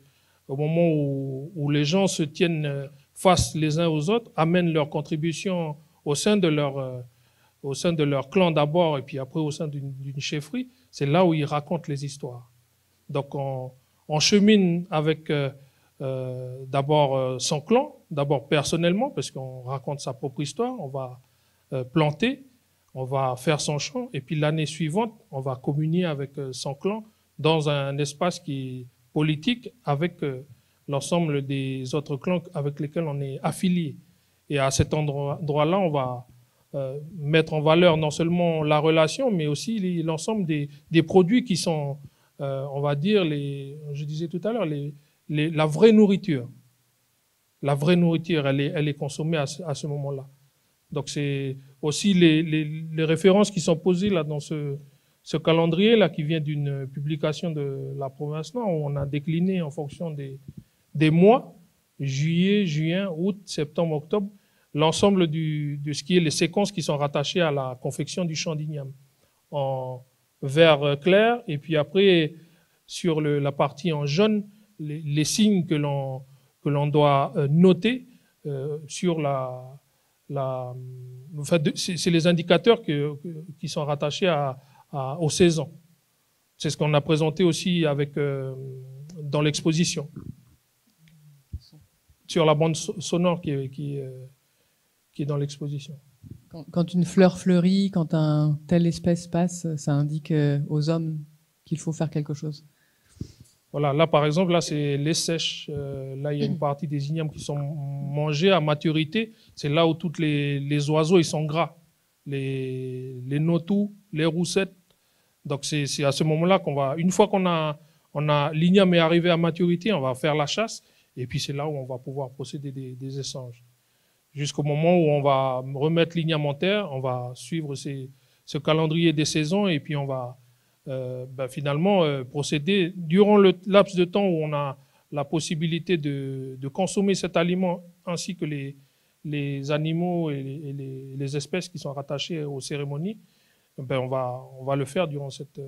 Speaker 3: au moment où les gens se tiennent face les uns aux autres, amènent leur contribution au sein de leur clan d'abord, et puis après au sein d'une chefferie, c'est là où ils racontent les histoires. Donc on chemine avec d'abord son clan, d'abord personnellement, parce qu'on raconte sa propre histoire, on va planter, on va faire son champ, et puis l'année suivante, on va communier avec son clan dans un espace qui est politique avec l'ensemble des autres clans avec lesquels on est affilié. Et à cet endroit-là, on va mettre en valeur non seulement la relation, mais aussi l'ensemble des produits qui sont, on va dire, je disais tout à l'heure, la vraie nourriture. La vraie nourriture, elle est consommée à ce moment-là. Donc c'est aussi les références qui sont posées là dans ce calendrier-là qui vient d'une publication de la province Nord, où on a décliné en fonction des mois, juillet, juin, août, septembre, octobre, l'ensemble de ce qui est les séquences qui sont rattachées à la confection du champ d'igname en vert clair, et puis après sur la partie en jaune, les signes que l'on doit noter sur c'est les indicateurs qui sont rattachés aux saisons. C'est ce qu'on a présenté aussi dans l'exposition. Sur la bande sonore qui est dans l'exposition.
Speaker 2: Quand une fleur fleurit, quand un telle espèce passe, ça indique aux hommes qu'il faut faire quelque chose.
Speaker 3: Voilà, là par exemple, là c'est les sèches. Là il y a une partie des ignames qui sont mangés à maturité. C'est là où tous les oiseaux ils sont gras. Les notous, les roussettes. Donc c'est à ce moment-là une fois qu'on a l'igname est arrivé à maturité, on va faire la chasse. Et puis c'est là où on va pouvoir procéder des échanges. Jusqu'au moment où on va remettre l'igname en terre, on va suivre ce calendrier des saisons et puis on va finalement procéder durant le laps de temps où on a la possibilité de consommer cet aliment ainsi que les animaux et les espèces qui sont rattachées aux cérémonies. On va le faire durant cette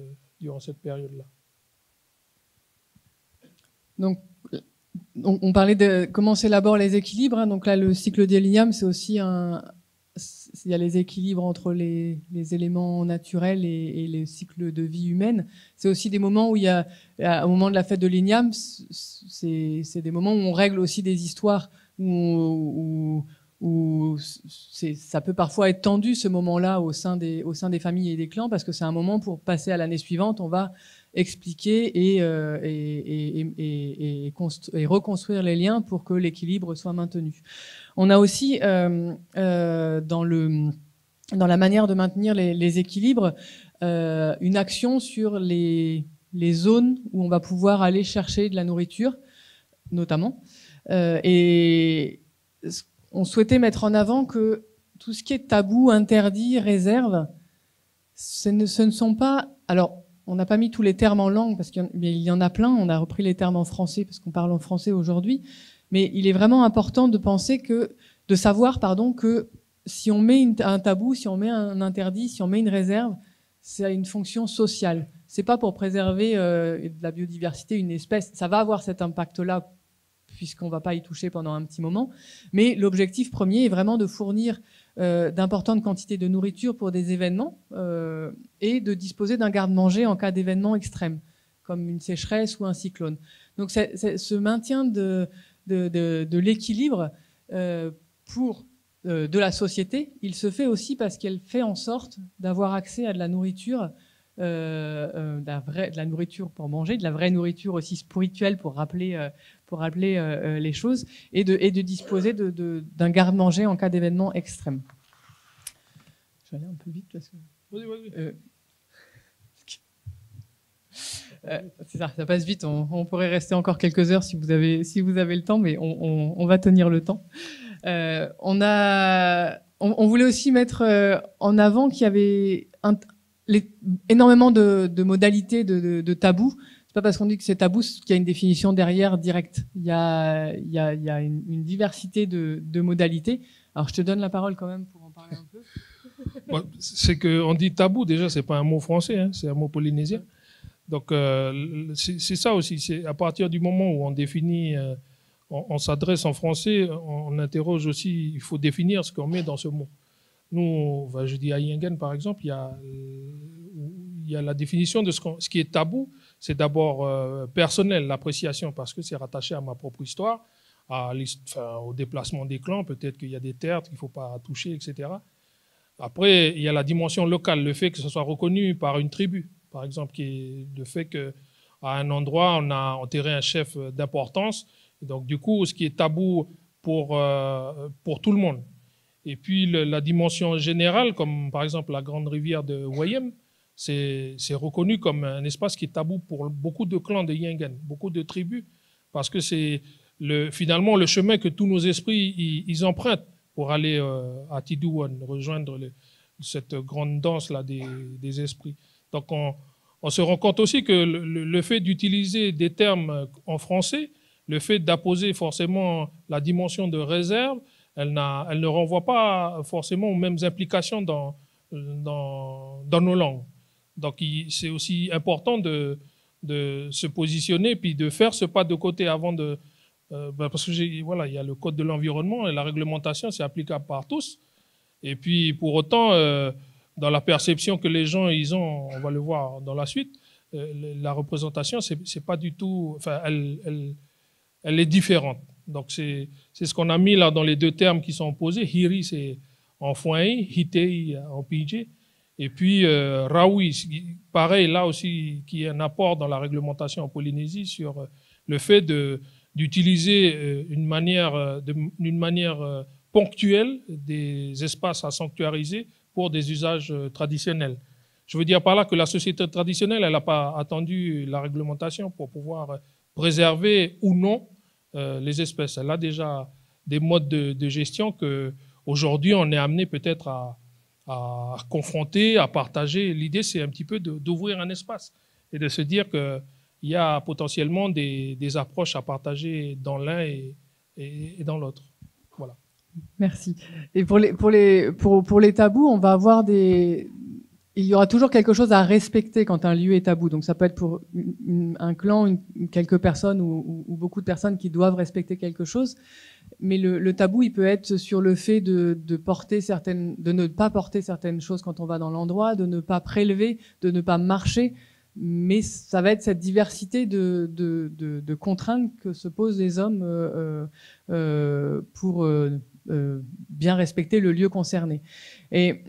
Speaker 3: période-là.
Speaker 2: Donc, on parlait de comment s'élaborent les équilibres. Hein. Donc là, le cycle des lignames, c'est aussi il y a les équilibres entre les éléments naturels et les cycles de vie humaine. C'est aussi des moments où au moment de la fête de l'igname, c'est des moments où on règle aussi des histoires où ça peut parfois être tendu ce moment-là au sein des familles et des clans, parce que c'est un moment pour passer à l'année suivante. On va expliquer et reconstruire les liens pour que l'équilibre soit maintenu. On a aussi dans la manière de maintenir les équilibres une action sur les zones où on va pouvoir aller chercher de la nourriture, notamment. Et on souhaitait mettre en avant que tout ce qui est tabou, interdit, réserve, ce ne sont pas... Alors, on n'a pas mis tous les termes en langue, parce qu'il y en a plein, on a repris les termes en français, parce qu'on parle en français aujourd'hui, mais il est vraiment important de penser de savoir que si on met un tabou, si on met un interdit, si on met une réserve, c'est une fonction sociale. C'est pas pour préserver de la biodiversité, une espèce. Ça va avoir cet impact-là, puisqu'on va pas y toucher pendant un petit moment. Mais l'objectif premier est vraiment de fournir d'importantes quantités de nourriture pour des événements et de disposer d'un garde-manger en cas d'événement extrême, comme une sécheresse ou un cyclone. Donc ce maintien de l'équilibre de la société, il se fait aussi parce qu'elle fait en sorte d'avoir accès à de la nourriture, de la nourriture pour manger, de la vraie nourriture aussi spirituelle pour rappeler les choses, et de disposer d'un garde-manger en cas d'événement extrême. Je vais aller un peu vite parce que... c'est ça passe vite. On pourrait rester encore quelques heures si vous avez le temps, mais on va tenir le temps. On voulait aussi mettre en avant qu'il y avait énormément de modalités de tabous. C'est pas parce qu'on dit que c'est tabou qu'il y a une définition derrière directe. Il y a une diversité de modalités. Alors je te donne la parole quand même pour en parler un peu.
Speaker 3: Bon, c'est qu'on dit tabou, déjà c'est pas un mot français, hein, c'est un mot polynésien. Donc c'est ça aussi, c'est à partir du moment où on définit, on s'adresse en français, on interroge aussi, il faut définir ce qu'on met dans ce mot. Nous, je dis à Yingen par exemple, il y a la définition de ce qui est tabou, c'est d'abord personnel, l'appréciation, parce que c'est rattaché à ma propre histoire, au déplacement des clans, peut-être qu'il y a des terres qu'il ne faut pas toucher, etc. Après, il y a la dimension locale, le fait que ce soit reconnu par une tribu, par exemple, qui est le fait qu'à un endroit, on a enterré un chef d'importance. Donc, du coup, ce qui est tabou pour tout le monde. Et puis, la dimension générale, comme par exemple la grande rivière de Wayem, c'est reconnu comme un espace qui est tabou pour beaucoup de clans de Yingen, beaucoup de tribus, parce que c'est finalement le chemin que tous nos esprits ils empruntent pour aller à Tidouan, rejoindre cette grande danse-là des esprits. Donc, on se rend compte aussi que le fait d'utiliser des termes en français, le fait d'apposer forcément la dimension de réserve, elle ne renvoie pas forcément aux mêmes implications dans nos langues. Donc, c'est aussi important de se positionner puis de faire ce pas de côté avant de... parce que il y a le code de l'environnement et la réglementation, c'est applicable par tous. Et puis, pour autant, dans la perception que les gens ils ont, on va le voir dans la suite, la représentation, c'est pas du tout... Enfin, elle est différente. Donc, c'est ce qu'on a mis là dans les deux termes qui sont opposés. Hiri, c'est en Fouaï, Hitei en Pidgé. Et puis, Raoui, pareil, là aussi, qui est un apport dans la réglementation en Polynésie sur le fait d'utiliser d'une manière ponctuelle des espaces à sanctuariser pour des usages traditionnels. Je veux dire par là que la société traditionnelle, elle n'a pas attendu la réglementation pour pouvoir préserver ou non les espèces. Elle a déjà des modes de gestion qu'aujourd'hui on est amené peut-être à confronter, à partager. L'idée, c'est un petit peu d'ouvrir un espace et de se dire qu'il y a potentiellement des approches à partager dans l'un et dans l'autre. Voilà.
Speaker 2: Merci. Et pour les tabous, on va avoir il y aura toujours quelque chose à respecter quand un lieu est tabou. Donc ça peut être pour un clan, quelques personnes ou beaucoup de personnes qui doivent respecter quelque chose. Mais le tabou, il peut être sur le fait de ne pas porter certaines choses quand on va dans l'endroit, de ne pas prélever, de ne pas marcher. Mais ça va être cette diversité de contraintes que se posent les hommes pour bien respecter le lieu concerné. Et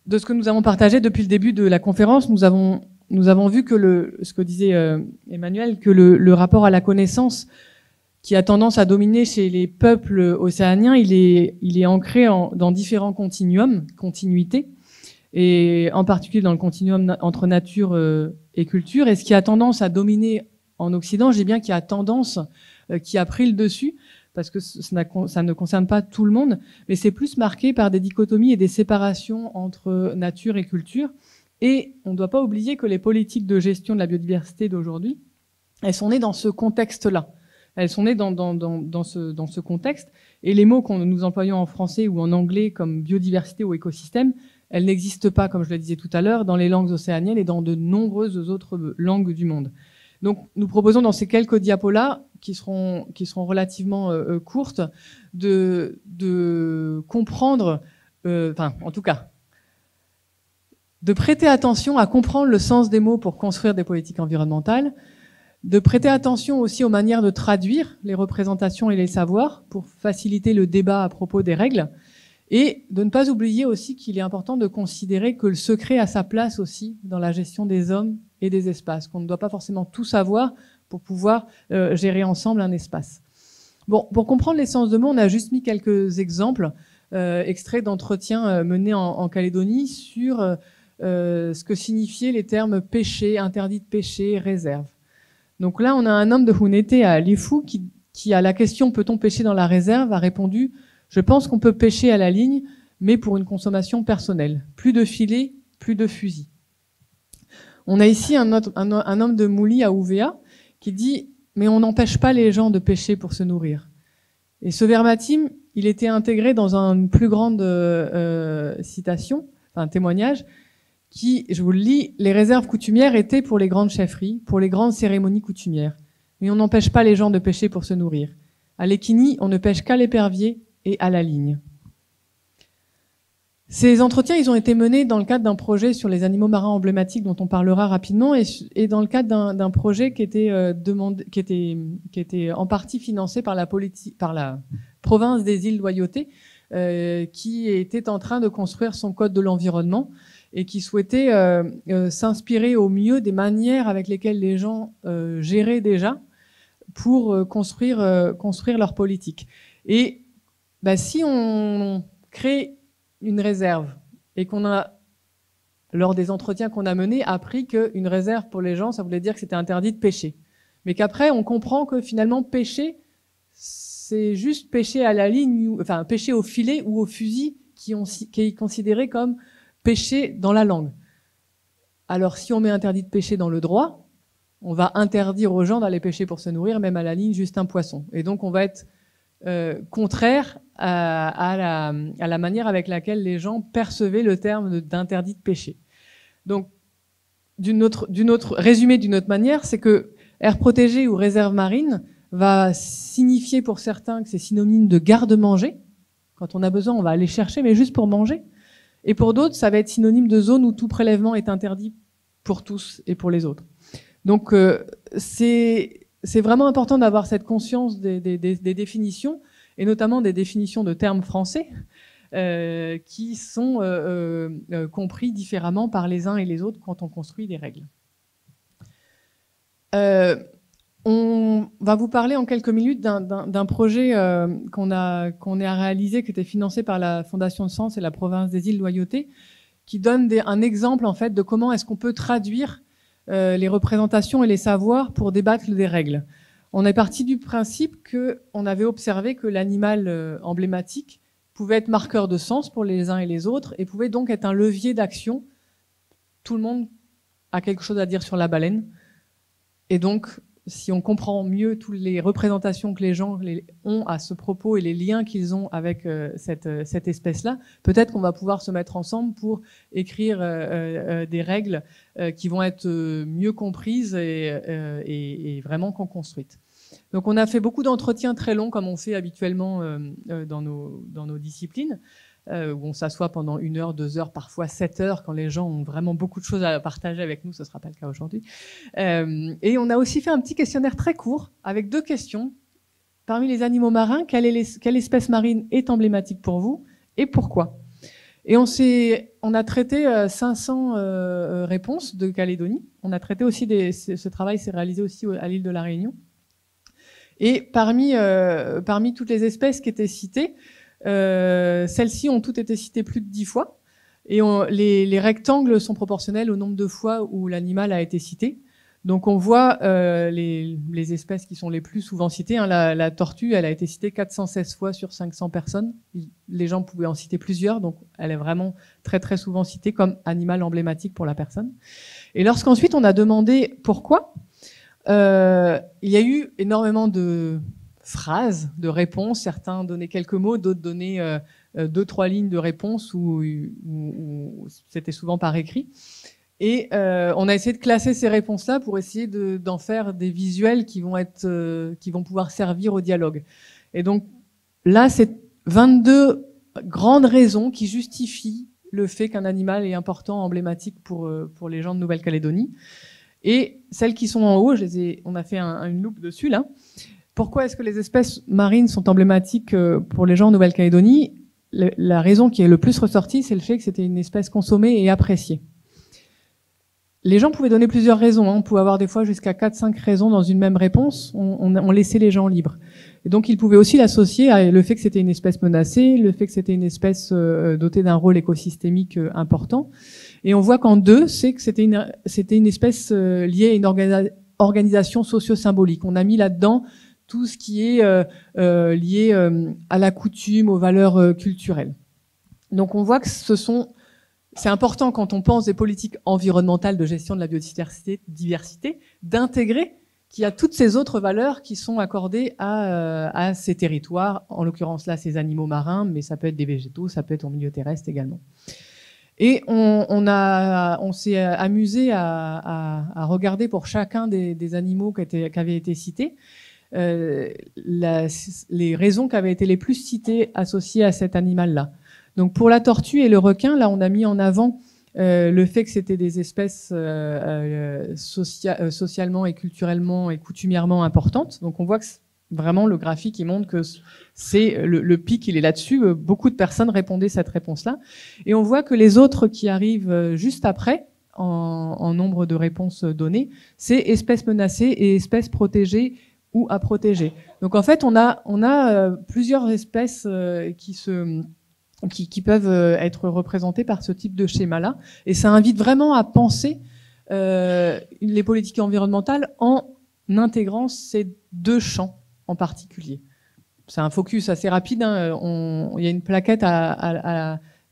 Speaker 2: de ce que nous avons partagé depuis le début de la conférence, nous avons vu que ce que disait Emmanuel, que le rapport à la connaissance qui a tendance à dominer chez les peuples océaniens, il est ancré dans différents continuités, et en particulier dans le continuum entre nature et culture. Et ce qui a tendance à dominer en Occident, je dis bien qu'il y a tendance qui a pris le dessus, parce que ça ne concerne pas tout le monde, mais c'est plus marqué par des dichotomies et des séparations entre nature et culture Et on ne doit pas oublier que les politiques de gestion de la biodiversité d'aujourd'hui, elles sont nées dans ce contexte-là. Elles sont nées dans ce contexte. Et les mots que nous employons en français ou en anglais comme biodiversité ou écosystème, elles n'existent pas, comme je le disais tout à l'heure, dans les langues océaniennes et dans de nombreuses autres langues du monde. Donc, nous proposons dans ces quelques diapos-là, qui seront relativement courtes, de comprendre, en tout cas, de prêter attention à comprendre le sens des mots pour construire des politiques environnementales, de prêter attention aussi aux manières de traduire les représentations et les savoirs pour faciliter le débat à propos des règles, et de ne pas oublier aussi qu'il est important de considérer que le secret a sa place aussi dans la gestion des hommes et des espaces, qu'on ne doit pas forcément tout savoir pour pouvoir gérer ensemble un espace. Bon, pour comprendre l'essence de mots, on a juste mis quelques exemples extraits d'entretiens menés en Calédonie sur ce que signifiaient les termes pêcher, interdit de pêcher, réserve. Donc là, on a un homme de Hunete à Lifou qui à la question « Peut-on pêcher dans la réserve ?» a répondu « Je pense qu'on peut pêcher à la ligne, mais pour une consommation personnelle. Plus de filets, plus de fusils. » On a ici un homme de Mouli à Ouvéa qui dit « Mais on n'empêche pas les gens de pêcher pour se nourrir. » Et ce verbatim, il était intégré dans une plus grande citation, un témoignage, qui, je vous le lis, les réserves coutumières étaient pour les grandes chefferies, pour les grandes cérémonies coutumières. Mais on n'empêche pas les gens de pêcher pour se nourrir. À l'Ekini, on ne pêche qu'à l'épervier et à la ligne. Ces entretiens, ils ont été menés dans le cadre d'un projet sur les animaux marins emblématiques dont on parlera rapidement et dans le cadre d'un projet qui était en partie financé par la province des îles Loyauté, qui était en train de construire son code de l'environnement et qui souhaitait s'inspirer au mieux des manières avec lesquelles les gens géraient déjà pour construire leur politique. Et si on crée une réserve et qu'on a, lors des entretiens qu'on a menés, appris qu'une réserve pour les gens, ça voulait dire que c'était interdit de pêcher. Mais qu'après, on comprend que finalement, pêcher, c'est juste pêcher à la ligne, enfin pêcher au filet ou au fusil qui est considéré comme pêcher dans la langue. Alors si on met interdit de pêcher dans le droit, on va interdire aux gens d'aller pêcher pour se nourrir, même à la ligne, juste un poisson. Et donc on va être contraire à la manière avec laquelle les gens percevaient le terme d'interdit de pêcher. Donc, résumé d'une autre manière, c'est que aire protégée ou réserve marine va signifier pour certains que c'est synonyme de garde-manger. Quand on a besoin, on va aller chercher, mais juste pour manger. Et pour d'autres, ça va être synonyme de zone où tout prélèvement est interdit pour tous et pour les autres. Donc, c'est vraiment important d'avoir cette conscience des définitions, et notamment des définitions de termes français qui sont compris différemment par les uns et les autres quand on construit des règles. On va vous parler en quelques minutes d'un projet qu'on a réalisé, qui était financé par la Fondation de Sens et la province des îles Loyauté, qui donne un exemple en fait de comment est-ce qu'on peut traduire les représentations et les savoirs pour débattre des règles. On est parti du principe qu'on avait observé que l'animal emblématique pouvait être marqueur de sens pour les uns et les autres et pouvait donc être un levier d'action. Tout le monde a quelque chose à dire sur la baleine. Et donc, si on comprend mieux toutes les représentations que les gens ont à ce propos et les liens qu'ils ont avec cette espèce-là, peut-être qu'on va pouvoir se mettre ensemble pour écrire des règles qui vont être mieux comprises et vraiment co-construites. Donc on a fait beaucoup d'entretiens très longs, comme on fait habituellement dans nos disciplines, où on s'assoit pendant 1 heure, 2 heures, parfois 7 heures, quand les gens ont vraiment beaucoup de choses à partager avec nous. Ce ne sera pas le cas aujourd'hui. Et on a aussi fait un petit questionnaire très court, avec 2 questions. Parmi les animaux marins, quelle espèce marine est emblématique pour vous et pourquoi? Et on a traité 500 réponses de Calédonie. On a traité aussi ce travail s'est réalisé aussi à l'île de la Réunion. Et parmi toutes les espèces qui étaient citées, celles-ci ont toutes été citées plus de 10 fois. Et les rectangles sont proportionnels au nombre de fois où l'animal a été cité. Donc on voit les espèces qui sont les plus souvent citées. Hein. La tortue, elle a été citée 416 fois sur 500 personnes. Les gens pouvaient en citer plusieurs, donc elle est vraiment très très souvent citée comme animal emblématique pour la personne. Et lorsqu'ensuite on a demandé pourquoi, il y a eu énormément de phrases, de réponses. Certains donnaient quelques mots, d'autres donnaient 2-3 lignes de réponse où c'était souvent par écrit. Et on a essayé de classer ces réponses-là pour essayer d'en faire des visuels qui vont pouvoir servir au dialogue. Et donc là, c'est 22 grandes raisons qui justifient le fait qu'un animal est important, emblématique pour les gens de Nouvelle-Calédonie. Et celles qui sont en haut, on a fait une loupe dessus là. Pourquoi est-ce que les espèces marines sont emblématiques pour les gens de Nouvelle-Calédonie? La raison qui est le plus ressortie, c'est le fait que c'était une espèce consommée et appréciée. Les gens pouvaient donner plusieurs raisons. On pouvait avoir des fois jusqu'à 4-5 raisons dans une même réponse. On laissait les gens libres. Et donc, ils pouvaient aussi l'associer à le fait que c'était une espèce menacée, le fait que c'était une espèce dotée d'un rôle écosystémique important. Et on voit qu'en 2, c'est que c'était une espèce liée à une organisation socio-symbolique. On a mis là-dedans tout ce qui est lié à la coutume, aux valeurs culturelles. Donc, on voit que c'est important quand on pense des politiques environnementales de gestion de la biodiversité, d'intégrer qu'il y a toutes ces autres valeurs qui sont accordées à ces territoires, en l'occurrence là ces animaux marins, mais ça peut être des végétaux, ça peut être en milieu terrestre également. Et on s'est amusé à regarder pour chacun des animaux qui avaient été cités, les raisons qui avaient été les plus citées associées à cet animal-là. Donc pour la tortue et le requin, là on a mis en avant le fait que c'était des espèces socialement et culturellement et coutumièrement importantes. Donc on voit que vraiment le graphique il montre que c'est le pic, il est là-dessus. Beaucoup de personnes répondaient cette réponse-là. Et on voit que les autres qui arrivent juste après, en nombre de réponses données, c'est espèces menacées et espèces protégées ou à protéger. Donc en fait on a plusieurs espèces qui peuvent être représentés par ce type de schéma-là. Et ça invite vraiment à penser les politiques environnementales en intégrant ces 2 champs en particulier. C'est un focus assez rapide. Hein. Il y a une plaquette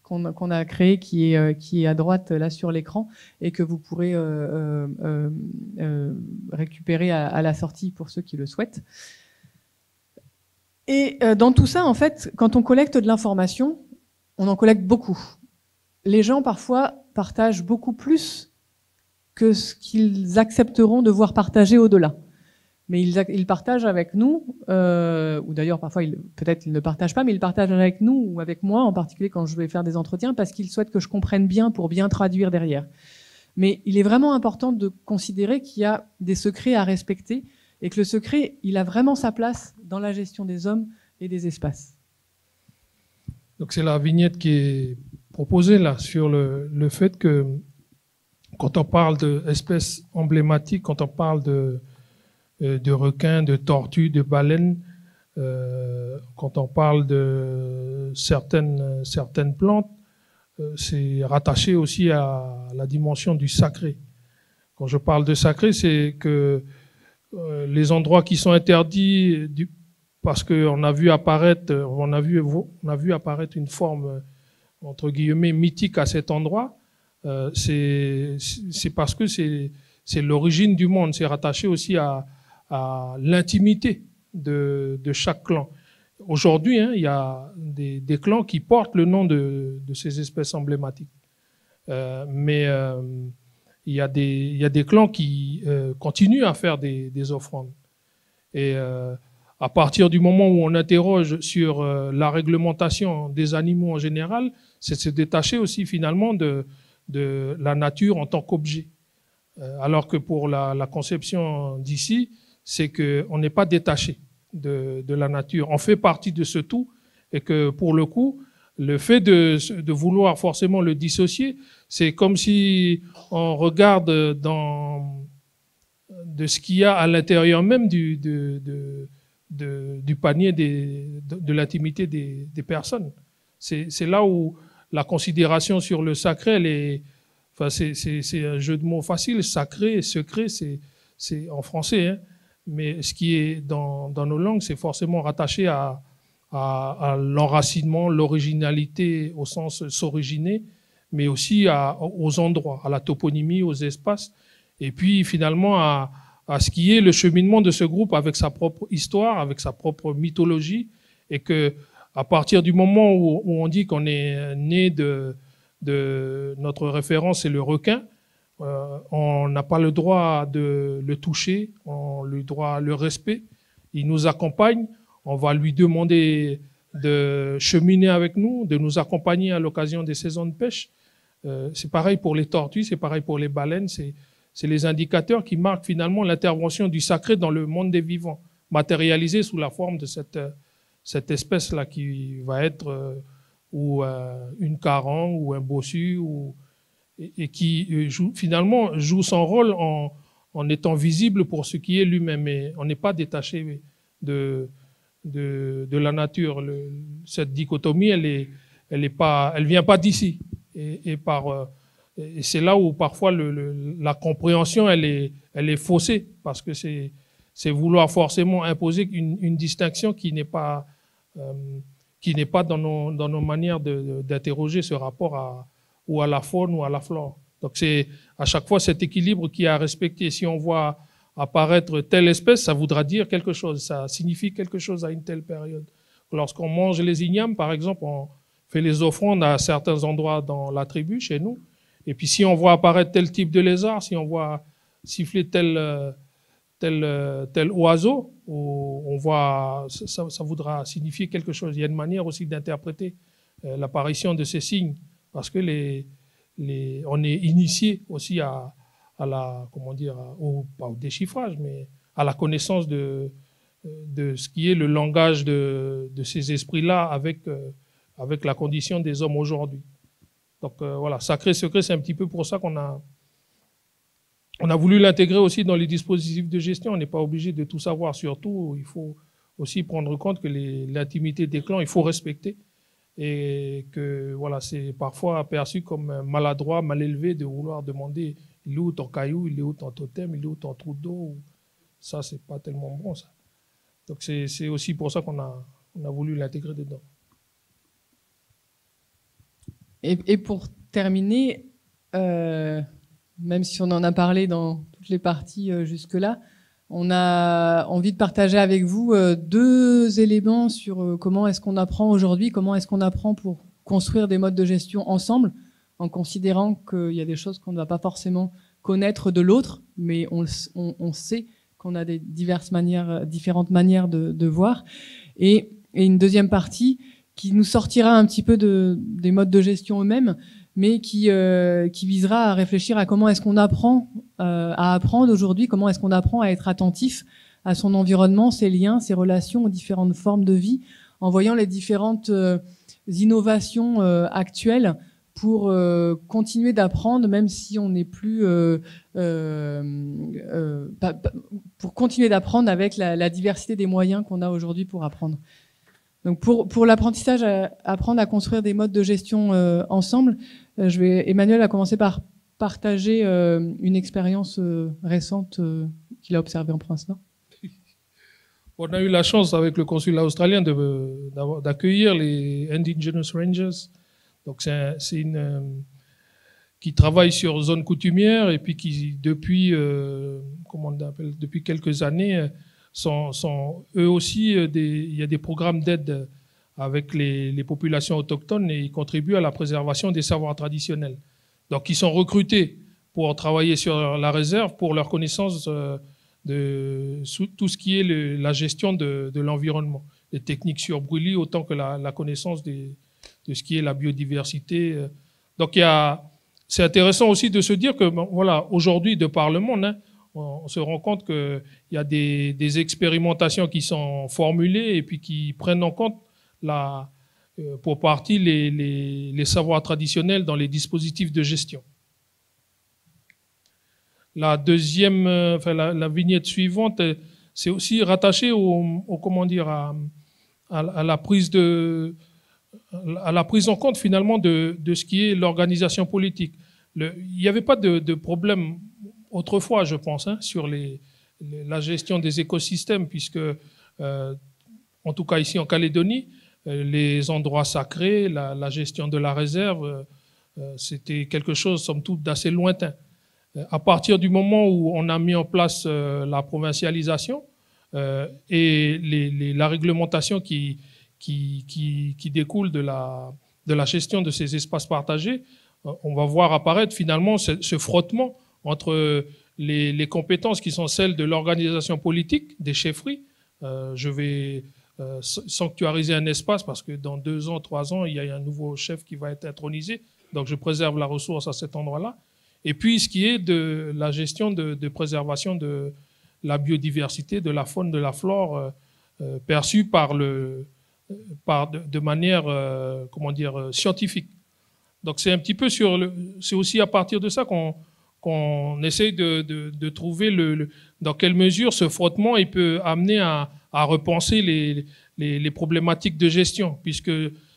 Speaker 2: qu'on a créée qui est à droite là sur l'écran et que vous pourrez récupérer à la sortie pour ceux qui le souhaitent. Et dans tout ça, en fait, quand on collecte de l'information, on en collecte beaucoup. Les gens, parfois, partagent beaucoup plus que ce qu'ils accepteront de voir partager au-delà. Mais ils partagent avec nous, ou d'ailleurs, parfois, peut-être ils ne partagent pas, mais ils partagent avec nous, ou avec moi, en particulier quand je vais faire des entretiens, parce qu'ils souhaitent que je comprenne bien pour bien traduire derrière. Mais il est vraiment important de considérer qu'il y a des secrets à respecter, et que le secret, il a vraiment sa place dans la gestion des hommes et des espaces.
Speaker 3: Donc c'est la vignette qui est proposée là sur le fait que quand on parle d'espèces emblématiques, quand on parle de requins, de tortues, de baleines, quand on parle de certaines plantes, c'est rattaché aussi à la dimension du sacré. Quand je parle de sacré, c'est que les endroits qui sont interdits parce qu'on a vu apparaître une forme entre guillemets mythique à cet endroit, c'est parce que c'est l'origine du monde, c'est rattaché aussi à l'intimité de chaque clan. Aujourd'hui, il y a des clans qui portent le nom de ces espèces emblématiques, mais il y a des clans qui continuent à faire des offrandes. Et à partir du moment où on interroge sur la réglementation des animaux en général, c'est de se détacher aussi finalement de la nature en tant qu'objet. Alors que pour la conception d'ici, c'est qu'on n'est pas détaché de la nature. On fait partie de ce tout et que pour le coup, le fait de vouloir forcément le dissocier, c'est comme si on regarde de ce qu'il y a à l'intérieur même du panier de l'intimité des personnes. C'est là où la considération sur le sacré, c'est un jeu de mots facile. Sacré et secret, c'est en français, hein, mais ce qui est dans nos langues, c'est forcément rattaché à l'enracinement, l'originalité au sens s'originer, mais aussi aux endroits, à la toponymie, aux espaces, et puis finalement à ce qui est le cheminement de ce groupe avec sa propre histoire, avec sa propre mythologie, et que à partir du moment où on dit qu'on est né de notre référence, c'est le requin, on n'a pas le droit de le toucher, on lui doit le respect, il nous accompagne, on va lui demander de cheminer avec nous, de nous accompagner à l'occasion des saisons de pêche. C'est pareil pour les tortues, c'est pareil pour les baleines, c'est les indicateurs qui marquent finalement l'intervention du sacré dans le monde des vivants, matérialisé sous la forme de cette espèce-là qui va être une carangue ou un bossu, et qui finalement joue son rôle en étant visible pour ce qui est lui-même. Mais on n'est pas détaché de la nature. Cette dichotomie, elle vient pas d'ici. Et c'est là où parfois la compréhension elle est faussée, parce que c'est vouloir forcément imposer une distinction qui n'est pas dans nos manières d'interroger ce rapport ou à la faune ou à la flore. Donc c'est à chaque fois cet équilibre qui est à respecter. Si on voit apparaître telle espèce, ça voudra dire quelque chose, ça signifie quelque chose à une telle période. Lorsqu'on mange les ignames, par exemple, on fait les offrandes à certains endroits dans la tribu, chez nous, et puis si on voit apparaître tel type de lézard, si on voit siffler tel oiseau, on voit, ça voudra signifier quelque chose. Il y a une manière aussi d'interpréter l'apparition de ces signes, parce que on est initié aussi à la, comment dire, pas au déchiffrage, mais à la connaissance de ce qui est le langage de ces esprits-là avec la condition des hommes aujourd'hui. Donc voilà, sacré, secret, c'est un petit peu pour ça qu'on a voulu l'intégrer aussi dans les dispositifs de gestion. On n'est pas obligé de tout savoir sur tout. Il faut aussi prendre compte que l'intimité des clans, il faut respecter. Et que voilà, c'est parfois perçu comme maladroit, mal élevé de vouloir demander il est où ton caillou, il est où ton totem, il est où ton trou d'eau. Ça, c'est pas tellement bon, ça. Donc c'est aussi pour ça qu'on a voulu l'intégrer dedans.
Speaker 2: Et pour terminer, même si on en a parlé dans toutes les parties jusque-là, on a envie de partager avec vous deux éléments sur comment est-ce qu'on apprend aujourd'hui, comment est-ce qu'on apprend pour construire des modes de gestion ensemble, en considérant qu'il y a des choses qu'on ne va pas forcément connaître de l'autre, mais on sait qu'on a différentes manières de voir. Et une deuxième partie qui nous sortira un petit peu des modes de gestion eux-mêmes, mais qui visera à réfléchir à comment est-ce qu'on apprend à apprendre aujourd'hui, comment est-ce qu'on apprend à être attentif à son environnement, ses liens, ses relations aux différentes formes de vie, en voyant les différentes innovations actuelles pour continuer d'apprendre, même si on n'est plus pour continuer d'apprendre avec la diversité des moyens qu'on a aujourd'hui pour apprendre. Donc pour l'apprentissage, apprendre à construire des modes de gestion ensemble, Emmanuel a commencé par partager une expérience récente qu'il a observée en Prince-Nord.
Speaker 3: On a eu la chance avec le consulat australien d'accueillir les Indigenous Rangers. Donc c'est une qui travaille sur zone coutumière et puis qui depuis quelques années sont eux aussi il y a des programmes d'aide avec les populations autochtones et ils contribuent à la préservation des savoirs traditionnels. Donc ils sont recrutés pour travailler sur la réserve pour leur connaissance de tout ce qui est la gestion de l'environnement, les techniques sur brûlis autant que la connaissance de ce qui est la biodiversité. Donc c'est intéressant aussi de se dire que voilà, aujourd'hui de par le monde, hein, on se rend compte qu'il y a des expérimentations qui sont formulées et puis qui prennent en compte pour partie les savoirs traditionnels dans les dispositifs de gestion. La deuxième, la vignette suivante, c'est aussi rattaché à la prise en compte finalement de ce qui est l'organisation politique. Il n'y avait pas de problème autrefois, je pense, hein, sur la gestion des écosystèmes, puisque, en tout cas ici en Calédonie, les endroits sacrés, la gestion de la réserve, c'était quelque chose, somme toute, d'assez lointain. À partir du moment où on a mis en place la provincialisation et la réglementation qui découle de la gestion de ces espaces partagés, on va voir apparaître finalement ce frottement entre les compétences qui sont celles de l'organisation politique, des chefferies. Je vais sanctuariser un espace parce que dans 2 ans, 3 ans, il y a un nouveau chef qui va être intronisé. Donc je préserve la ressource à cet endroit-là. Et puis ce qui est de la gestion de préservation de la biodiversité, de la faune, de la flore, perçue de manière scientifique. Donc c'est un petit peu c'est aussi à partir de ça qu'on essaye de trouver dans quelle mesure ce frottement il peut amener à repenser les problématiques de gestion, puisque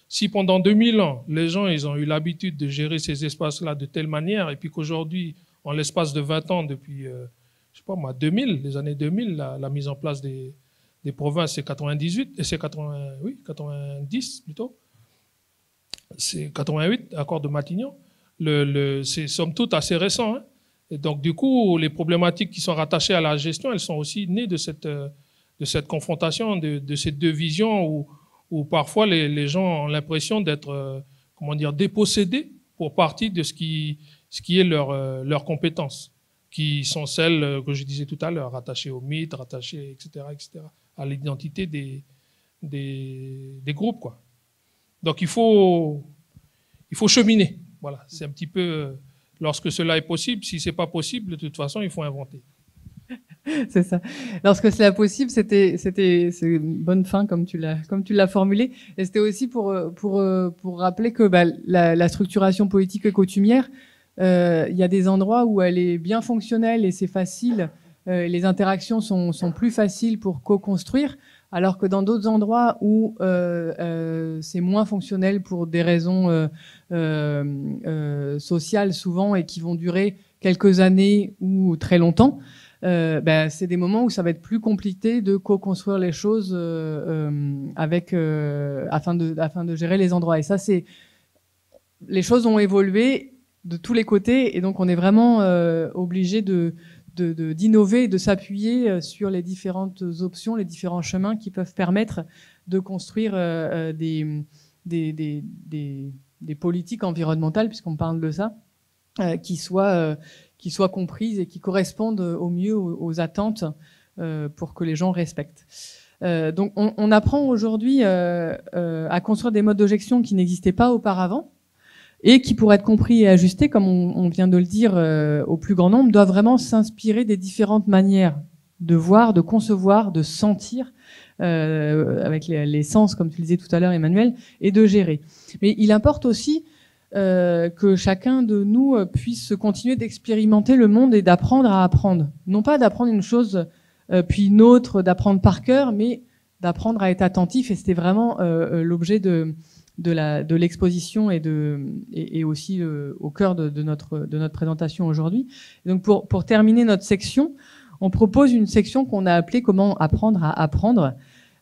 Speaker 3: si pendant 2000 ans, les gens ils ont eu l'habitude de gérer ces espaces-là de telle manière, et puis qu'aujourd'hui, en l'espace de 20 ans, depuis, je sais pas moi, 2000, les années 2000, la mise en place des provinces, c'est 98, et c'est 90 plutôt, c'est 88, accord de Matignon, c'est somme toute assez récent. Hein. Et donc du coup, les problématiques qui sont rattachées à la gestion, elles sont aussi nées de cette confrontation, de ces deux visions où parfois les gens ont l'impression d'être dépossédés pour partie de ce qui est leur compétence, qui sont celles que je disais tout à l'heure, rattachées au mythe, rattachées, etc., à l'identité des groupes, quoi. Donc il faut cheminer. Voilà, c'est un petit peu lorsque cela est possible. Si c'est pas possible, de toute façon, il faut inventer.
Speaker 2: C'est ça. Lorsque cela est possible, c'est une bonne fin comme tu l'as formulé. Et c'était aussi pour rappeler que la structuration politique et coutumière, il y a des endroits où elle est bien fonctionnelle et c'est facile. Les interactions sont plus faciles pour co-construire, alors que dans d'autres endroits où c'est moins fonctionnel pour des raisons sociales souvent et qui vont durer quelques années ou très longtemps, c'est des moments où ça va être plus compliqué de co-construire les choses afin de gérer les endroits. Et ça, les choses ont évolué de tous les côtés et donc on est vraiment obligé d'innover et de s'appuyer sur les différentes options, les différents chemins qui peuvent permettre de construire des politiques environnementales, puisqu'on parle de ça, qui soient comprises et qui correspondent au mieux aux attentes pour que les gens respectent. Donc on apprend aujourd'hui à construire des modes de gestion qui n'existaient pas auparavant, et qui, pour être compris et ajustés, comme on vient de le dire au plus grand nombre, doivent vraiment s'inspirer des différentes manières de voir, de concevoir, de sentir, avec les sens, comme tu le disais tout à l'heure, Emmanuel, et de gérer. Mais il importe aussi que chacun de nous puisse continuer d'expérimenter le monde et d'apprendre à apprendre. Non pas d'apprendre une chose puis une autre, d'apprendre par cœur, mais d'apprendre à être attentif. Et c'était vraiment l'objet de l'exposition et aussi au cœur de notre présentation aujourd'hui. Donc pour terminer notre section, on propose une section qu'on a appelée « Comment apprendre à apprendre ».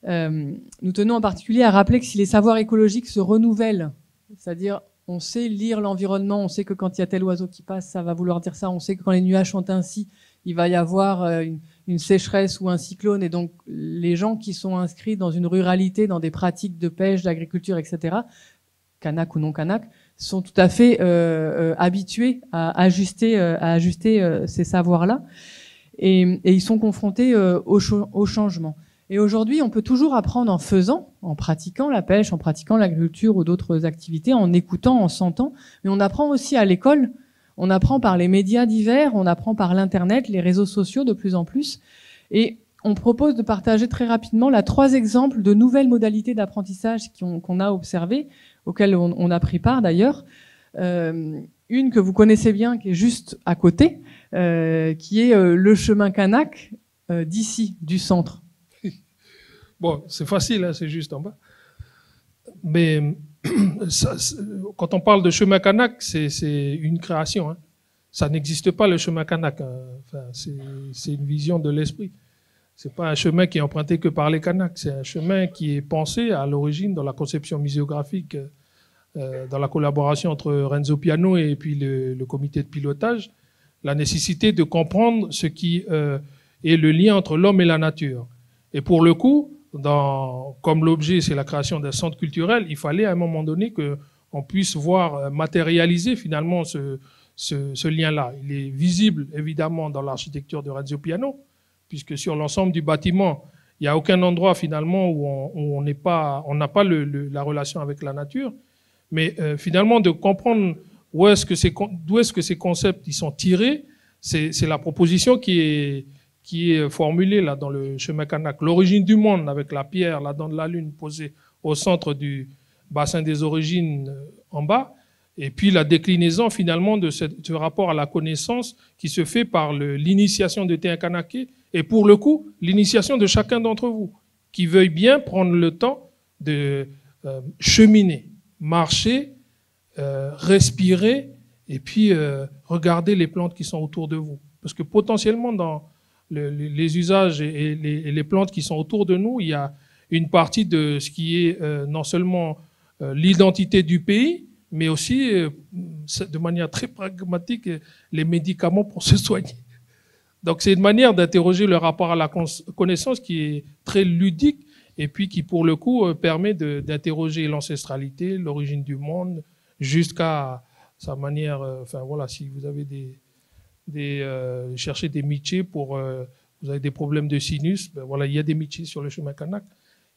Speaker 2: Nous tenons en particulier à rappeler que si les savoirs écologiques se renouvellent, c'est-à-dire on sait lire l'environnement, on sait que quand il y a tel oiseau qui passe, ça va vouloir dire ça, on sait que quand les nuages sont ainsi, il va y avoir une sécheresse ou un cyclone, et donc les gens qui sont inscrits dans une ruralité, dans des pratiques de pêche, d'agriculture, etc., kanak ou non kanak, sont tout à fait habitués à ajuster ces savoirs-là, et ils sont confrontés au changement. Et aujourd'hui, on peut toujours apprendre en faisant, en pratiquant la pêche, en pratiquant l'agriculture ou d'autres activités, en écoutant, en sentant, mais on apprend aussi à l'école. On apprend par les médias divers, on apprend par l'Internet, les réseaux sociaux de plus en plus. Et on propose de partager très rapidement 3 exemples de nouvelles modalités d'apprentissage qu'on a observées, auxquelles on a pris part d'ailleurs. Une que vous connaissez bien, qui est juste à côté, qui est le chemin kanak d'ici, du centre.
Speaker 3: Bon, c'est facile, hein, c'est juste en bas. Mais quand on parle de chemin kanak, c'est une création. Hein. ça n'existe pas le chemin Kanak. Enfin, c'est une vision de l'esprit. C'est pas un chemin qui est emprunté que par les Kanaks. C'est un chemin qui est pensé à l'origine dans la conception muséographique, dans la collaboration entre Renzo Piano et puis le comité de pilotage, la nécessité de comprendre ce qui est le lien entre l'homme et la nature. Et pour le coup, comme l'objet, c'est la création d'un centre culturel, il fallait à un moment donné qu'on puisse voir matérialiser finalement ce lien-là. Il est visible évidemment dans l'architecture de Renzo Piano, puisque sur l'ensemble du bâtiment, il n'y a aucun endroit finalement où on n'a pas la relation avec la nature, mais finalement de comprendre d'où est-ce que ces concepts ils sont tirés, c'est la proposition qui est formulée là dans le chemin Kanak. L'origine du monde avec la pierre, la dent de la lune posée au centre du bassin des origines en bas, et puis la déclinaison finalement de ce rapport à la connaissance qui se fait par l'initiation de Te Kanake, et pour le coup, l'initiation de chacun d'entre vous, qui veuille bien prendre le temps de cheminer, marcher, respirer, et puis regarder les plantes qui sont autour de vous. Parce que potentiellement, dans les usages et les plantes qui sont autour de nous, il y a une partie de ce qui est non seulement l'identité du pays, mais aussi, de manière très pragmatique, les médicaments pour se soigner. Donc c'est une manière d'interroger le rapport à la connaissance qui est très ludique et puis qui, pour le coup, permet d'interroger l'ancestralité, l'origine du monde, jusqu'à sa manière... Enfin voilà, si vous avez cherchez des métiers vous avez des problèmes de sinus, ben voilà, il y a des métiers sur le chemin Kanak.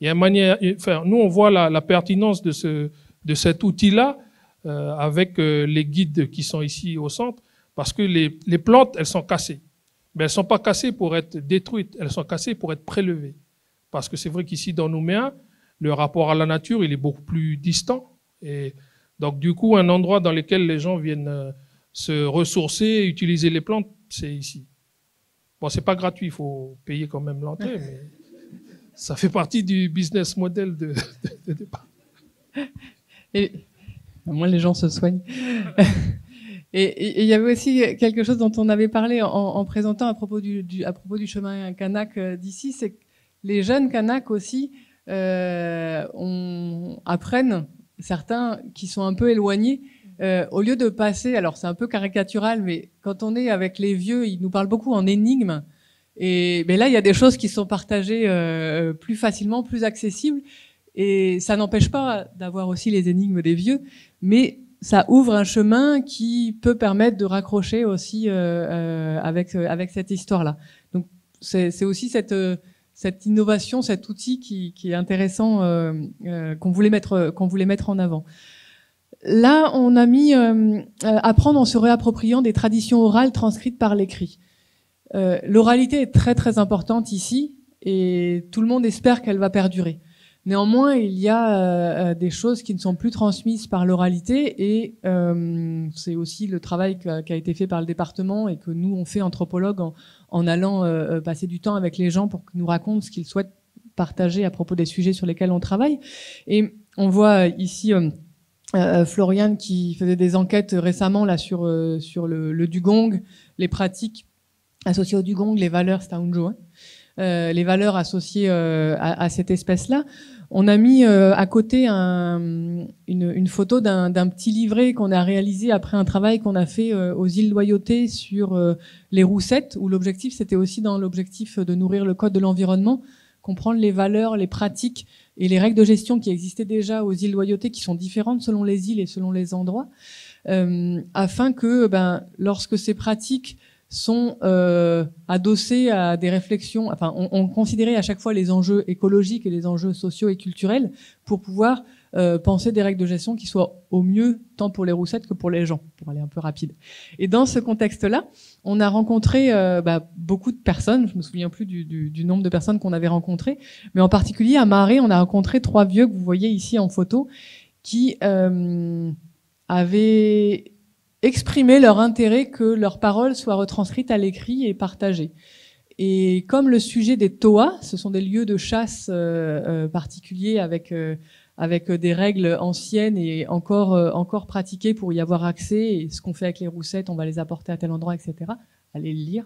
Speaker 3: Il y a une manière... Enfin, nous, on voit la pertinence de cet outil-là avec les guides qui sont ici au centre, parce que les plantes, elles sont cassées. Mais elles ne sont pas cassées pour être détruites, elles sont cassées pour être prélevées. Parce que c'est vrai qu'ici, dans Nouméa, le rapport à la nature, il est beaucoup plus distant. Et donc, du coup, un endroit dans lequel les gens viennent se ressourcer, utiliser les plantes, c'est ici. Bon, c'est pas gratuit, il faut payer quand même l'entrée, mais ça fait partie du business model de départ.
Speaker 2: Et au moins, les gens se soignent. Et il y avait aussi quelque chose dont on avait parlé en présentant à propos du chemin Kanak d'ici, c'est que les jeunes Kanaks aussi apprennent, certains qui sont un peu éloignés, au lieu de passer, alors c'est un peu caricatural, mais quand on est avec les vieux, ils nous parlent beaucoup en énigmes, mais là il y a des choses qui sont partagées plus facilement, plus accessibles, et ça n'empêche pas d'avoir aussi les énigmes des vieux, mais ça ouvre un chemin qui peut permettre de raccrocher aussi avec cette histoire-là. Donc c'est aussi cette innovation, cet outil qui est intéressant qu'on voulait mettre en avant. Là, on a mis apprendre en se réappropriant des traditions orales transcrites par l'écrit. L'oralité est très très importante ici et tout le monde espère qu'elle va perdurer. Néanmoins, il y a des choses qui ne sont plus transmises par l'oralité et c'est aussi le travail qui a été fait par le département et que nous, on fait anthropologues en allant passer du temps avec les gens pour qu'ils nous racontent ce qu'ils souhaitent partager à propos des sujets sur lesquels on travaille. Et on voit ici Floriane qui faisait des enquêtes récemment là sur le dugong, les pratiques associées au dugong, les valeurs, c'est un unjo, les valeurs associées à cette espèce-là. On a mis à côté une photo d'un petit livret qu'on a réalisé après un travail qu'on a fait aux îles Loyauté sur les roussettes, où l'objectif, c'était aussi dans l'objectif de nourrir le code de l'environnement, comprendre les valeurs, les pratiques et les règles de gestion qui existaient déjà aux îles Loyauté, qui sont différentes selon les îles et selon les endroits, afin que lorsque ces pratiques sont adossés à des réflexions, enfin on considérait à chaque fois les enjeux écologiques et les enjeux sociaux et culturels pour pouvoir penser des règles de gestion qui soient au mieux tant pour les roussettes que pour les gens, pour aller un peu rapide. Et dans ce contexte-là, on a rencontré beaucoup de personnes, je me souviens plus du nombre de personnes qu'on avait rencontrées, mais en particulier à Marais, on a rencontré 3 vieux que vous voyez ici en photo qui avaient exprimer leur intérêt que leurs paroles soient retranscrites à l'écrit et partagées. Et comme le sujet des toas, ce sont des lieux de chasse particuliers avec avec des règles anciennes et encore pratiquées pour y avoir accès. Et ce qu'on fait avec les roussettes, on va les apporter à tel endroit, etc. Allez le lire.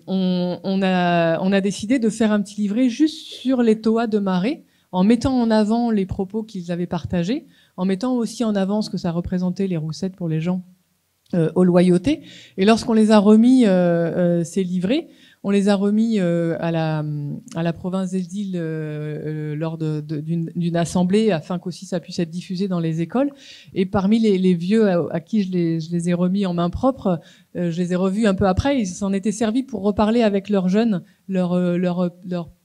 Speaker 2: On a décidé de faire un petit livret juste sur les Toa de Maré, en mettant en avant les propos qu'ils avaient partagés, en mettant aussi en avant ce que ça représentait les roussettes pour les gens aux loyautés. Et lorsqu'on les a remis, ces livrets, on les a remis à la province des îles lors d'une assemblée afin qu'aussi ça puisse être diffusé dans les écoles. Et parmi les vieux à qui je les ai remis en main propre, je les ai revus un peu après. Ils s'en étaient servis pour reparler avec leurs jeunes, leurs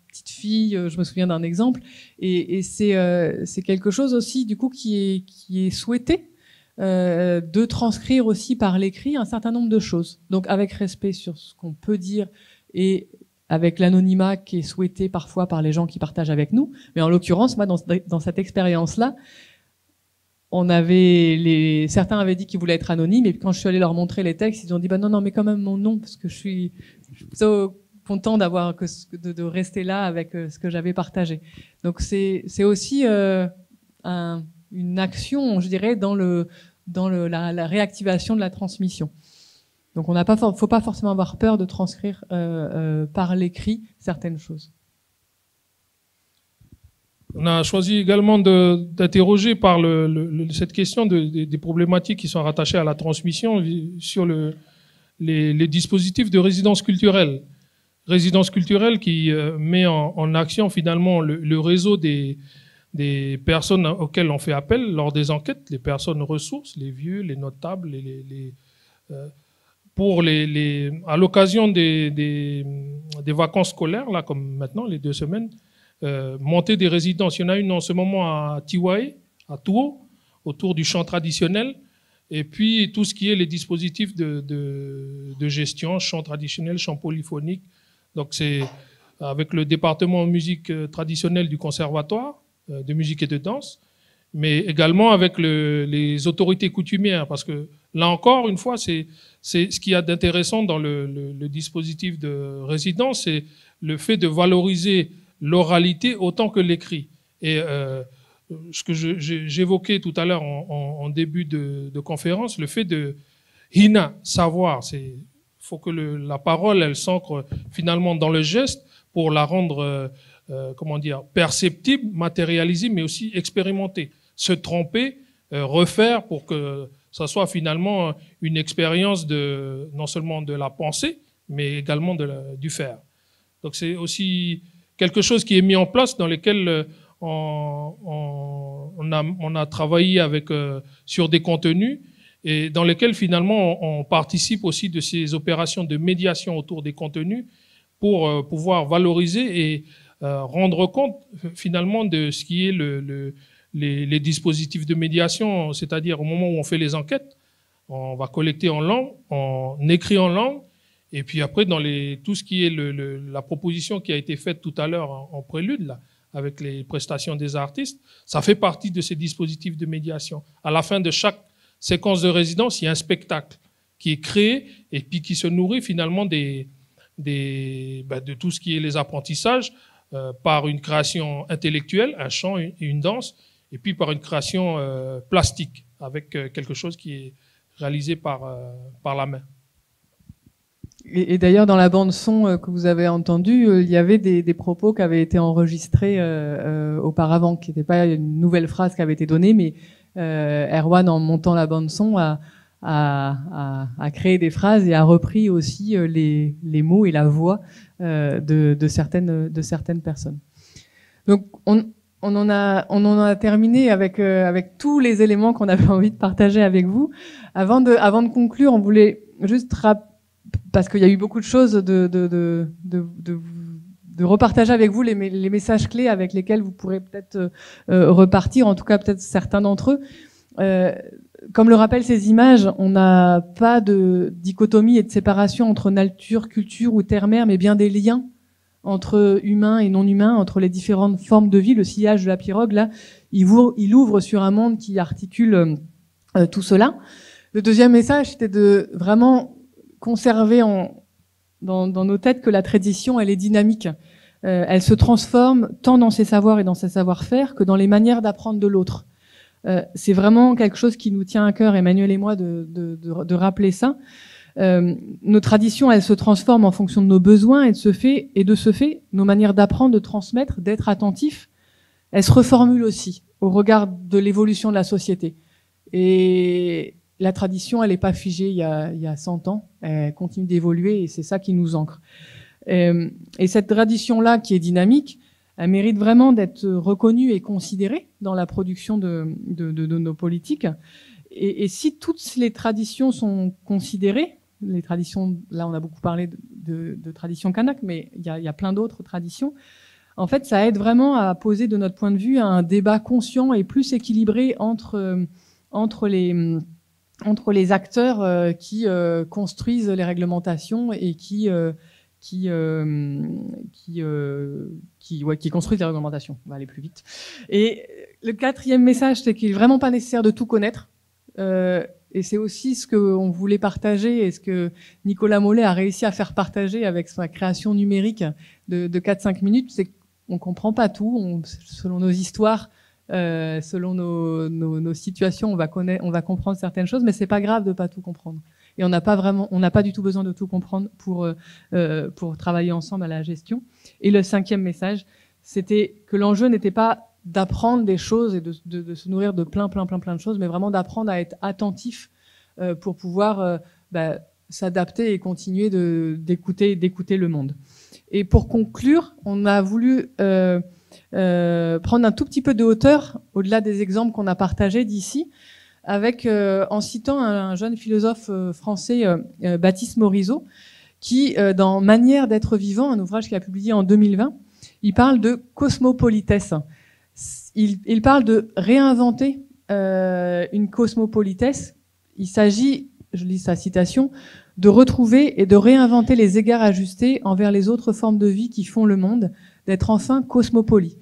Speaker 2: petite fille. Je me souviens d'un exemple. Et c'est quelque chose aussi du coup qui est souhaité. De transcrire aussi par l'écrit un certain nombre de choses. Donc avec respect sur ce qu'on peut dire et avec l'anonymat qui est souhaité parfois par les gens qui partagent avec nous. Mais en l'occurrence, moi, dans cette expérience-là, certains avaient dit qu'ils voulaient être anonymes, et puis quand je suis allée leur montrer les textes, ils ont dit bah non, mais quand même mon nom, parce que je suis plutôt content de rester là avec ce que j'avais partagé. Donc c'est aussi une action, je dirais, dans la réactivation de la transmission. Donc faut pas forcément avoir peur de transcrire par l'écrit certaines choses.
Speaker 3: On a choisi également d'interroger par cette question des problématiques qui sont rattachées à la transmission sur les dispositifs de résidence culturelle. Résidence culturelle qui met en action finalement le réseau des personnes auxquelles on fait appel lors des enquêtes, les personnes ressources, les vieux, les notables, à l'occasion des vacances scolaires, là, comme maintenant, les 2 semaines, monter des résidences. Il y en a une en ce moment à Tiwaé, à Tuo, autour du chant traditionnel, et puis tout ce qui est les dispositifs de gestion, chant traditionnel, chant polyphonique. Donc c'est avec le département musique traditionnelle du conservatoire, de musique et de danse, mais également avec les autorités coutumières, parce que là encore, une fois, c'est ce qu'il y a d'intéressant dans le dispositif de résidence, c'est le fait de valoriser l'oralité autant que l'écrit. Et ce que j'évoquais tout à l'heure en début de conférence, le fait de hina, savoir, faut que la parole, elle s'ancre finalement dans le geste pour la rendre perceptible, matérialisée, mais aussi expérimentée. Se tromper, refaire pour que ça soit finalement une expérience non seulement de la pensée, mais également du faire. Donc c'est aussi quelque chose qui est mis en place dans lequel on a travaillé sur des contenus et dans lesquels finalement on participe aussi de ces opérations de médiation autour des contenus pour pouvoir valoriser et rendre compte finalement de ce qui est les dispositifs de médiation, c'est-à-dire au moment où on fait les enquêtes, on va collecter en langue, on écrit en langue, et puis après dans tout ce qui est la proposition qui a été faite tout à l'heure en prélude, là, avec les prestations des artistes, ça fait partie de ces dispositifs de médiation. À la fin de chaque séquence de résidence, il y a un spectacle qui est créé et puis qui se nourrit finalement de tout ce qui est les apprentissages, par une création intellectuelle, un chant et une danse, et puis par une création plastique, avec quelque chose qui est réalisé par la main.
Speaker 2: Et d'ailleurs, dans la bande-son que vous avez entendue, il y avait des propos qui avaient été enregistrés auparavant, qui n'étaient pas une nouvelle phrase qui avait été donnée, mais Erwan, en montant la bande-son, a créé des phrases et a repris aussi les mots et la voix de certaines personnes. Donc on en a terminé avec tous les éléments qu'on avait envie de partager avec vous. Avant de conclure, on voulait juste parce qu'il y a eu beaucoup de choses de repartager avec vous les messages clés avec lesquels vous pourrez peut-être repartir, en tout cas peut-être certains d'entre eux. Comme le rappellent ces images, on n'a pas de dichotomie et de séparation entre nature, culture ou terre-mer, mais bien des liens entre humains et non-humains, entre les différentes formes de vie. Le sillage de la pirogue, là, il ouvre sur un monde qui articule tout cela. Le deuxième message, c'était de vraiment conserver dans nos têtes que la tradition, elle est dynamique. elle se transforme tant dans ses savoirs et dans ses savoir-faire que dans les manières d'apprendre de l'autre. C'est vraiment quelque chose qui nous tient à cœur, Emmanuel et moi, de rappeler ça. Nos traditions, elles se transforment en fonction de nos besoins et de ce fait, nos manières d'apprendre, de transmettre, d'être attentifs, elles se reformulent aussi au regard de l'évolution de la société. Et la tradition, elle n'est pas figée il y a 100 ans, elle continue d'évoluer et c'est ça qui nous ancre. Et cette tradition-là, qui est dynamique, elle mérite vraiment d'être reconnue et considérée dans la production de nos politiques. Et si toutes les traditions sont considérées, les traditions, là on a beaucoup parlé de traditions kanak, mais il y a plein d'autres traditions, en fait ça aide vraiment à poser de notre point de vue un débat conscient et plus équilibré entre les acteurs qui construisent les réglementations et qui construisent les réglementations. On va aller plus vite. Et le 4e message, c'est qu'il est vraiment pas nécessaire de tout connaître. Et c'est aussi ce qu'on voulait partager et ce que Nicolas Mollet a réussi à faire partager avec sa création numérique de 4-5 minutes, c'est qu'on comprend pas tout. Selon nos histoires, selon nos situations, on va comprendre certaines choses, mais c'est pas grave de pas tout comprendre. Et on n'a pas du tout besoin de tout comprendre pour travailler ensemble à la gestion. Et le 5e message, c'était que l'enjeu n'était pas d'apprendre des choses et de se nourrir de plein de choses, mais vraiment d'apprendre à être attentif pour pouvoir s'adapter et continuer d'écouter le monde. Et pour conclure, on a voulu prendre un tout petit peu de hauteur au-delà des exemples qu'on a partagés d'ici, avec en citant un jeune philosophe français, Baptiste Morisot, qui, dans Manière d'être vivant, un ouvrage qu'il a publié en 2020, il parle de cosmopolitesse. Il parle de réinventer une cosmopolitesse. Il s'agit, je lis sa citation, de retrouver et de réinventer les égards ajustés envers les autres formes de vie qui font le monde, d'être enfin cosmopolite.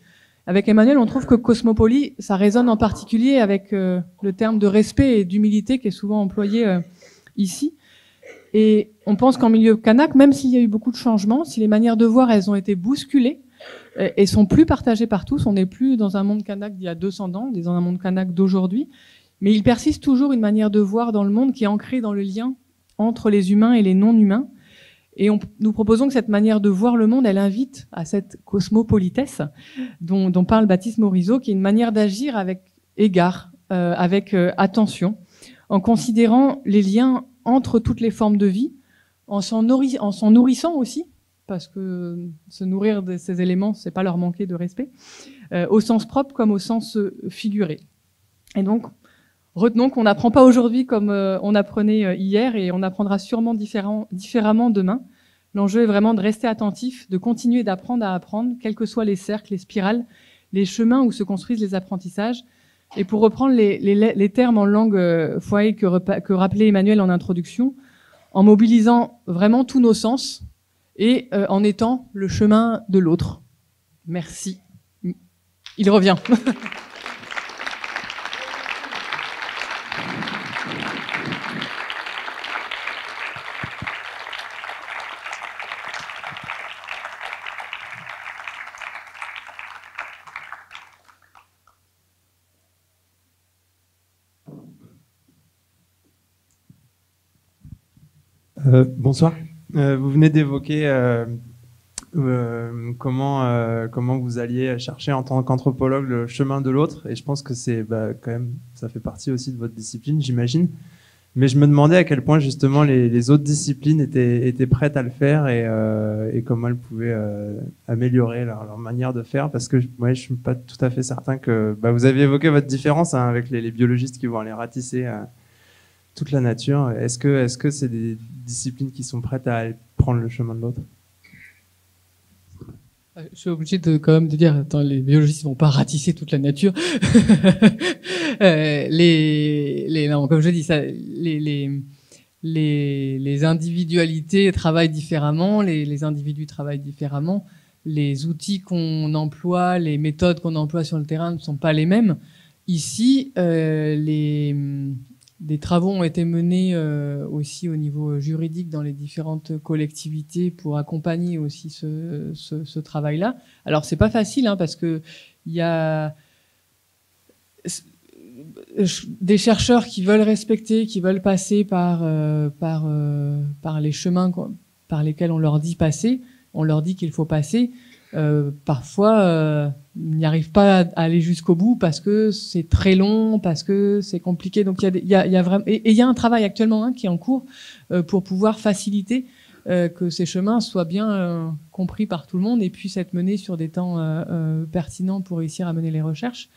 Speaker 2: Avec Emmanuel, on trouve que cosmopolite, ça résonne en particulier avec le terme de respect et d'humilité qui est souvent employé ici. Et on pense qu'en milieu kanak, même s'il y a eu beaucoup de changements, si les manières de voir, elles ont été bousculées et sont plus partagées par tous, on n'est plus dans un monde kanak d'il y a 200 ans, on est dans un monde kanak d'aujourd'hui, mais il persiste toujours une manière de voir dans le monde qui est ancrée dans le lien entre les humains et les non-humains. Et nous proposons que cette manière de voir le monde, elle invite à cette cosmopolitesse dont parle Baptiste Morisot, qui est une manière d'agir avec égard, avec attention, en considérant les liens entre toutes les formes de vie, en s'en nourrissant aussi, parce que se nourrir de ces éléments, c'est pas leur manquer de respect, au sens propre comme au sens figuré. Et donc, retenons qu'on n'apprend pas aujourd'hui comme on apprenait hier et on apprendra sûrement différemment demain. L'enjeu est vraiment de rester attentif, de continuer d'apprendre à apprendre, quels que soient les cercles, les spirales, les chemins où se construisent les apprentissages. Et pour reprendre les termes en langue foyer que rappelait Emmanuel en introduction, en mobilisant vraiment tous nos sens et en étant le chemin de l'autre. Merci. Il revient.
Speaker 5: Bonsoir. Vous venez d'évoquer comment vous alliez chercher en tant qu'anthropologue le chemin de l'autre, et je pense que c'est quand même, ça fait partie aussi de votre discipline, j'imagine. Mais je me demandais à quel point justement les autres disciplines étaient prêtes à le faire et comment elles pouvaient améliorer leur manière de faire, parce que je suis pas tout à fait certain que vous avez évoqué votre différence avec les biologistes qui vont aller ratisser toute la nature. Est-ce que c'est des disciplines qui sont prêtes à prendre le chemin de l'autre?
Speaker 2: Je suis obligé quand même de dire, attends, les biologistes vont pas ratisser toute la nature. Non, comme je dis, ça, les individualités travaillent différemment, les individus travaillent différemment, les outils qu'on emploie, les méthodes qu'on emploie sur le terrain ne sont pas les mêmes. Ici, des travaux ont été menés aussi au niveau juridique dans les différentes collectivités pour accompagner aussi ce travail-là. Alors c'est pas facile parce que il y a des chercheurs qui veulent respecter, qui veulent passer par les chemins par lesquels on leur dit passer, on leur dit qu'il faut passer. Parfois, ils n'y arrivent pas à aller jusqu'au bout parce que c'est très long, parce que c'est compliqué. Donc il y a vraiment, et il y a un travail actuellement qui est en cours pour pouvoir faciliter que ces chemins soient bien compris par tout le monde et puissent être menés sur des temps pertinents pour réussir à mener les recherches.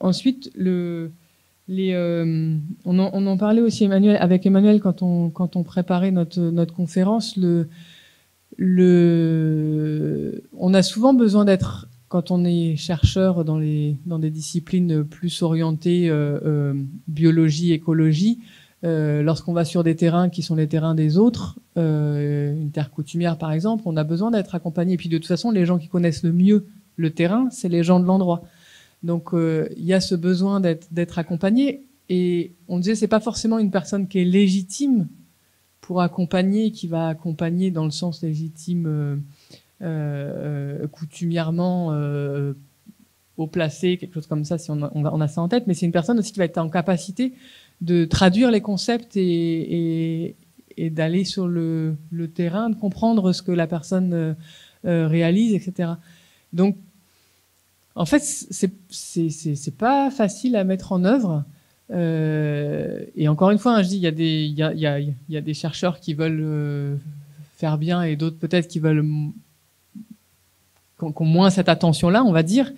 Speaker 2: Ensuite, on en parlait aussi avec Emmanuel quand on préparait notre conférence. On a souvent besoin d'être, quand on est chercheur dans des disciplines plus orientées biologie, écologie, lorsqu'on va sur des terrains qui sont les terrains des autres, une terre coutumière par exemple, on a besoin d'être accompagné. Et puis de toute façon, les gens qui connaissent le mieux le terrain, c'est les gens de l'endroit. Donc il y a ce besoin d'être accompagné. Et on disait c'est pas forcément une personne qui est légitime pour accompagner, qui va accompagner dans le sens légitime coutumièrement haut placé, quelque chose comme ça, si on a ça en tête, mais c'est une personne aussi qui va être en capacité de traduire les concepts et d'aller sur le terrain, de comprendre ce que la personne réalise, etc. Donc, en fait, c'est pas facile à mettre en œuvre. Et encore une fois, je dis, il y a des chercheurs qui veulent faire bien et d'autres peut-être qui veulent qui ont moins cette attention-là, on va dire.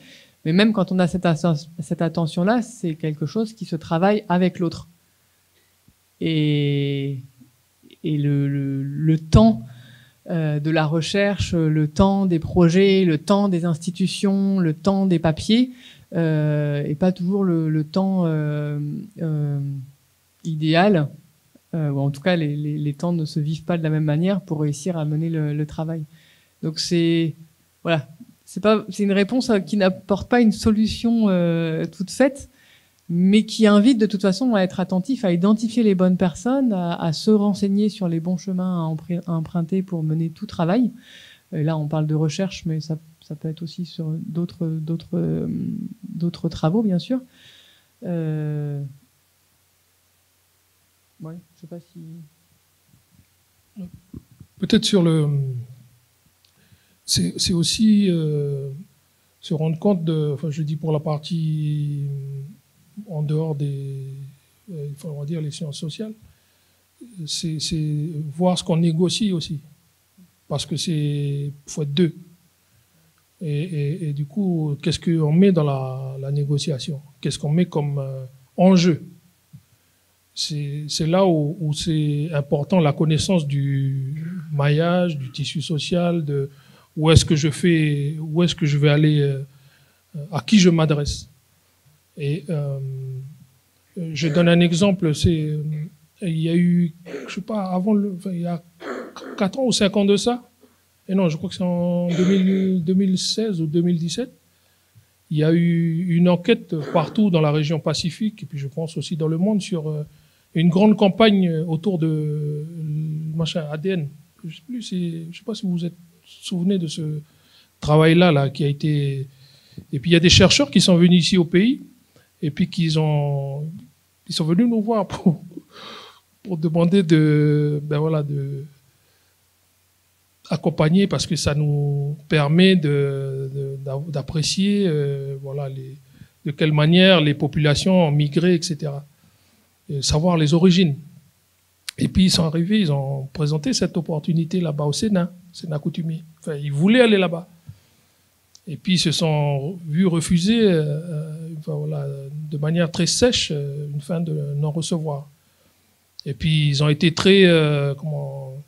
Speaker 2: Mais même quand on a cette attention-là, c'est quelque chose qui se travaille avec l'autre. Et le temps de la recherche, le temps des projets, le temps des institutions, le temps des papiers, et pas toujours le temps idéal, ou en tout cas les temps ne se vivent pas de la même manière pour réussir à mener le travail. Donc c'est une réponse qui n'apporte pas une solution toute faite, mais qui invite de toute façon à être attentif, à identifier les bonnes personnes, à se renseigner sur les bons chemins à emprunter pour mener tout travail. Et là, on parle de recherche, mais ça peut être aussi sur d'autres travaux, bien sûr. Ouais, je sais pas si...
Speaker 3: Peut-être sur c'est aussi se rendre compte je dis pour la partie en dehors on va dire les sciences sociales, c'est voir ce qu'on négocie aussi, parce que faut être deux. Et du coup, qu'est-ce qu'on met dans la négociation? Qu'est-ce qu'on met comme enjeu? C'est là où c'est important la connaissance du maillage, du tissu social, où est-ce que je vais aller, à qui je m'adresse. Et je donne un exemple, il y a eu, je sais pas, il y a 4 ans ou 5 ans de ça, et non, je crois que c'est en 2016 ou 2017, il y a eu une enquête partout dans la région Pacifique, et puis je pense aussi dans le monde, sur une grande campagne autour de machin ADN. Je sais pas si vous vous souvenez de ce travail-là, qui a été... Et puis il y a des chercheurs qui sont venus ici au pays, et puis ils sont venus nous voir pour demander de accompagner, parce que ça nous permet d'apprécier de quelle manière les populations ont migré, etc. Et savoir les origines. Et puis ils sont arrivés, ils ont présenté cette opportunité là-bas au Sénat coutumier. Enfin, ils voulaient aller là-bas. Et puis ils se sont vus refuser de manière très sèche une fin de non-recevoir. Et puis ils ont été très,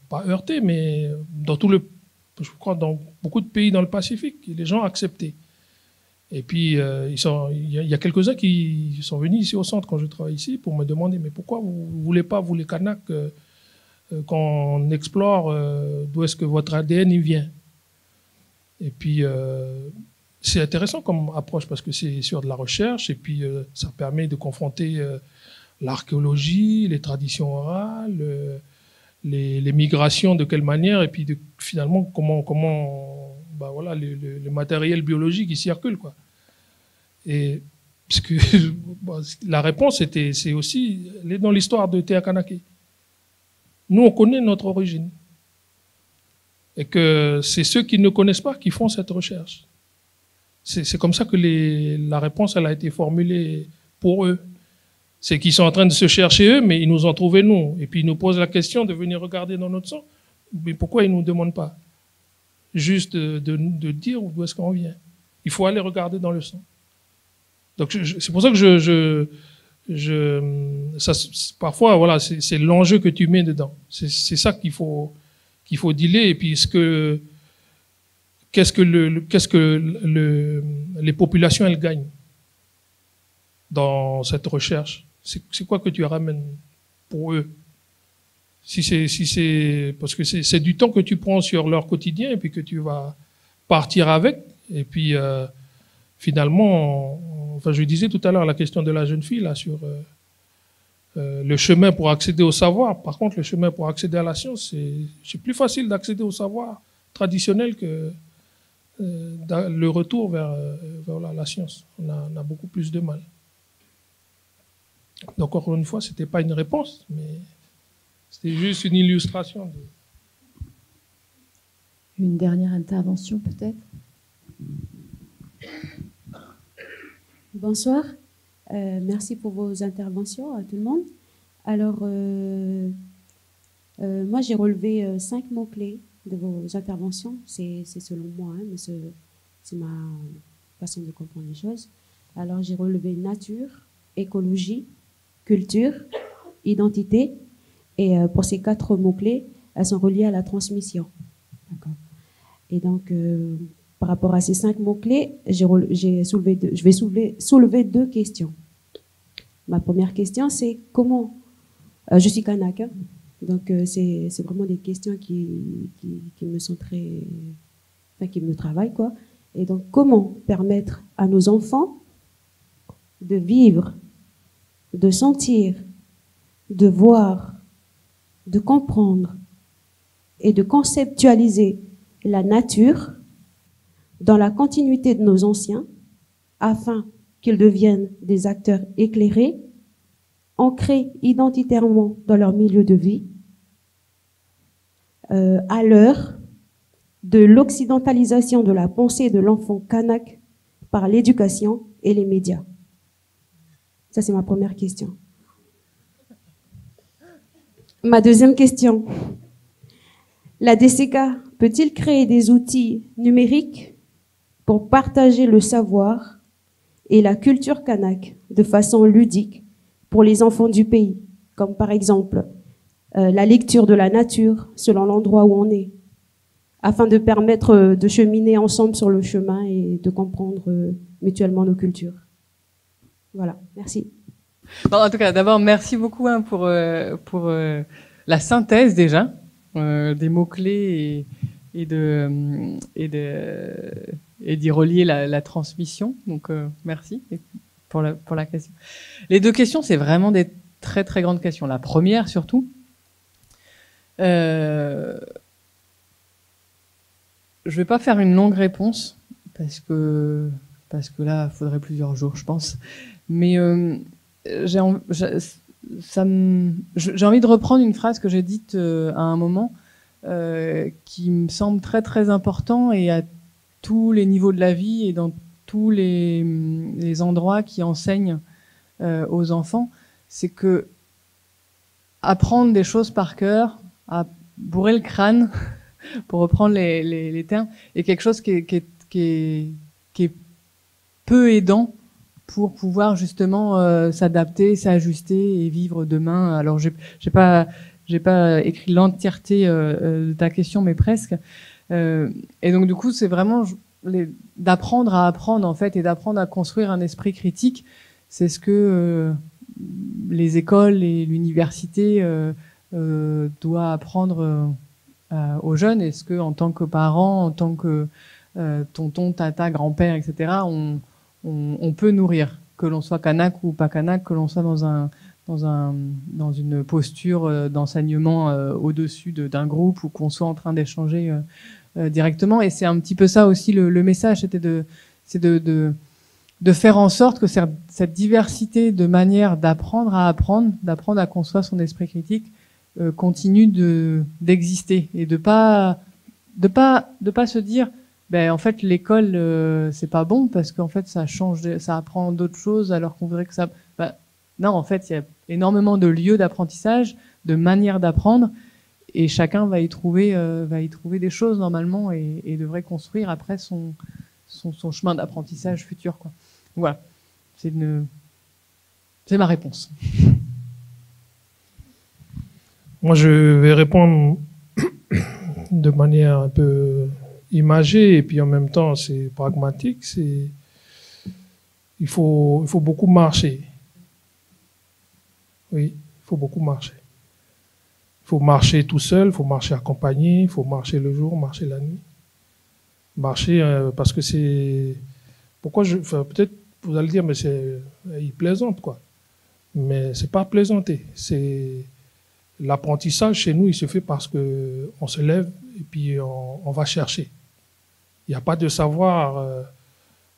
Speaker 3: pas heurtés, mais je crois dans beaucoup de pays dans le Pacifique, les gens acceptaient. Et puis il y a quelques-uns qui sont venus ici au centre quand je travaille ici pour me demander mais pourquoi vous ne voulez pas, vous les Kanaks, qu'on explore d'où est-ce que votre ADN il vient. Et puis c'est intéressant comme approche parce que c'est sur de la recherche et puis ça permet de confronter l'archéologie, les traditions orales, les migrations, de quelle manière, et puis finalement comment bah voilà, le matériel biologique qui circule, quoi. Et parce que la réponse c'est aussi, elle est dans l'histoire de Te Akanake. Nous, on connaît notre origine. Et que c'est ceux qui ne connaissent pas qui font cette recherche. C'est comme ça que la réponse, elle a été formulée pour eux. C'est qu'ils sont en train de se chercher eux, mais ils nous ont trouvé nous. Et puis ils nous posent la question de venir regarder dans notre sang. Mais pourquoi ils ne nous demandent pas juste de dire d'où est-ce qu'on vient? Il faut aller regarder dans le sang. Donc c'est pour ça que parfois, voilà, c'est l'enjeu que tu mets dedans. C'est ça qu'il faut dealer. Et puis qu'est-ce que les populations elles gagnent dans cette recherche? C'est quoi que tu ramènes pour eux? Si c'est parce que c'est du temps que tu prends sur leur quotidien et puis que tu vas partir avec, et puis finalement, enfin je disais tout à l'heure la question de la jeune fille là sur le chemin pour accéder au savoir. Par contre, le chemin pour accéder à la science, c'est plus facile d'accéder au savoir traditionnel que le retour vers la science. On a beaucoup plus de mal. Donc, encore une fois, ce n'était pas une réponse, mais c'était juste une illustration.
Speaker 1: Une dernière intervention, peut-être?
Speaker 6: Bonsoir. Merci pour vos interventions à tout le monde. Alors, moi, j'ai relevé 5 mots-clés de vos interventions. C'est selon moi, hein, mais c'est ma façon de comprendre les choses. Alors, j'ai relevé nature, écologie, culture, identité. Et pour ces 4 mots-clés, elles sont reliées à la transmission. D'accord. Et donc, par rapport à ces 5 mots-clés, je vais soulever 2 questions. Ma première question, c'est comment... je suis kanak, hein, donc c'est vraiment des questions qui me sont très... Enfin, qui me travaillent, quoi. Et donc, comment permettre à nos enfants de vivre, de sentir, de voir, de comprendre et de conceptualiser la nature dans la continuité de nos anciens, afin qu'ils deviennent des acteurs éclairés, ancrés identitairement dans leur milieu de vie, à l'heure de l'occidentalisation de la pensée de l'enfant kanak par l'éducation et les médias. Ça, c'est ma première question. Ma deuxième question. La DCK peut-il créer des outils numériques pour partager le savoir et la culture kanak de façon ludique pour les enfants du pays, comme par exemple la lecture de la nature selon l'endroit où on est, afin de permettre de cheminer ensemble sur le chemin et de comprendre mutuellement nos cultures. Voilà, merci.
Speaker 2: Bon, en tout cas, d'abord, merci beaucoup hein, pour la synthèse déjà des mots-clés et d'y relier la transmission. Donc, merci pour la question. Les 2 questions, c'est vraiment des très, très grandes questions. La première, surtout, je vais pas faire une longue réponse parce que là, il faudrait plusieurs jours, je pense. Mais j'ai envie de reprendre une phrase que j'ai dite à un moment qui me semble très très important et à tous les niveaux de la vie et dans tous les endroits qui enseignent aux enfants, c'est que apprendre des choses par cœur, à bourrer le crâne, pour reprendre les termes, est quelque chose qui est peu aidant pour pouvoir justement s'adapter, s'ajuster et vivre demain. Alors j'ai pas écrit l'entièreté de ta question, mais presque. Et donc du coup, c'est vraiment d'apprendre à apprendre en fait et d'apprendre à construire un esprit critique. C'est ce que les écoles et l'université doivent apprendre aux jeunes. Est-ce que en tant que parents, en tant que tonton, tata, grand-père, etc., on peut nourrir, que l'on soit kanak ou pas kanak, que l'on soit dans dans une posture d'enseignement au-dessus d'un groupe ou qu'on soit en train d'échanger directement. Et c'est un petit peu ça aussi le message, c'est de faire en sorte que cette diversité de manières d'apprendre à construire son esprit critique continue d'exister et de pas se dire en fait l'école c'est pas bon parce qu'en fait ça apprend d'autres choses alors qu'on voudrait que ça non, en fait il y a énormément de lieux d'apprentissage, de manières d'apprendre et chacun va y trouver des choses normalement et devrait construire après son chemin d'apprentissage futur, quoi. Voilà, c'est ma réponse.
Speaker 3: Moi, je vais répondre de manière un peu imagée et puis en même temps, c'est pragmatique. Il faut beaucoup marcher. Oui, il faut beaucoup marcher. Il faut marcher tout seul, il faut marcher accompagné, il faut marcher le jour, marcher la nuit. Marcher parce que c'est... Pourquoi peut-être vous allez dire, mais il plaisante, quoi. Mais c'est pas plaisanter. C'est l'apprentissage chez nous, il se fait parce que on se lève et puis on va chercher. Il n'y a pas de savoir.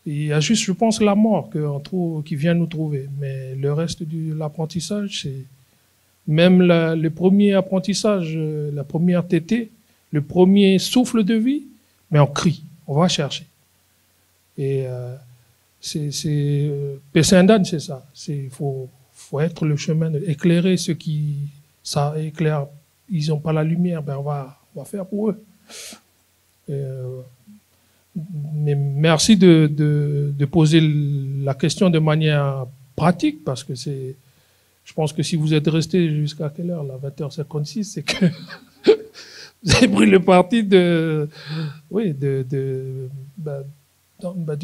Speaker 3: Il y a juste, je pense, la mort qui vient nous trouver. Mais le reste de l'apprentissage, c'est même le premier apprentissage, la première tétée, le premier souffle de vie, mais on crie, on va chercher. Et Pessindan, c'est ça. Il faut être le chemin, éclairer ceux qui ça éclaire. Ils n'ont pas la lumière, on va faire pour eux. Mais merci de poser la question de manière pratique, parce que je pense que si vous êtes resté jusqu'à quelle heure, là, 20h56, c'est que vous avez pris le parti de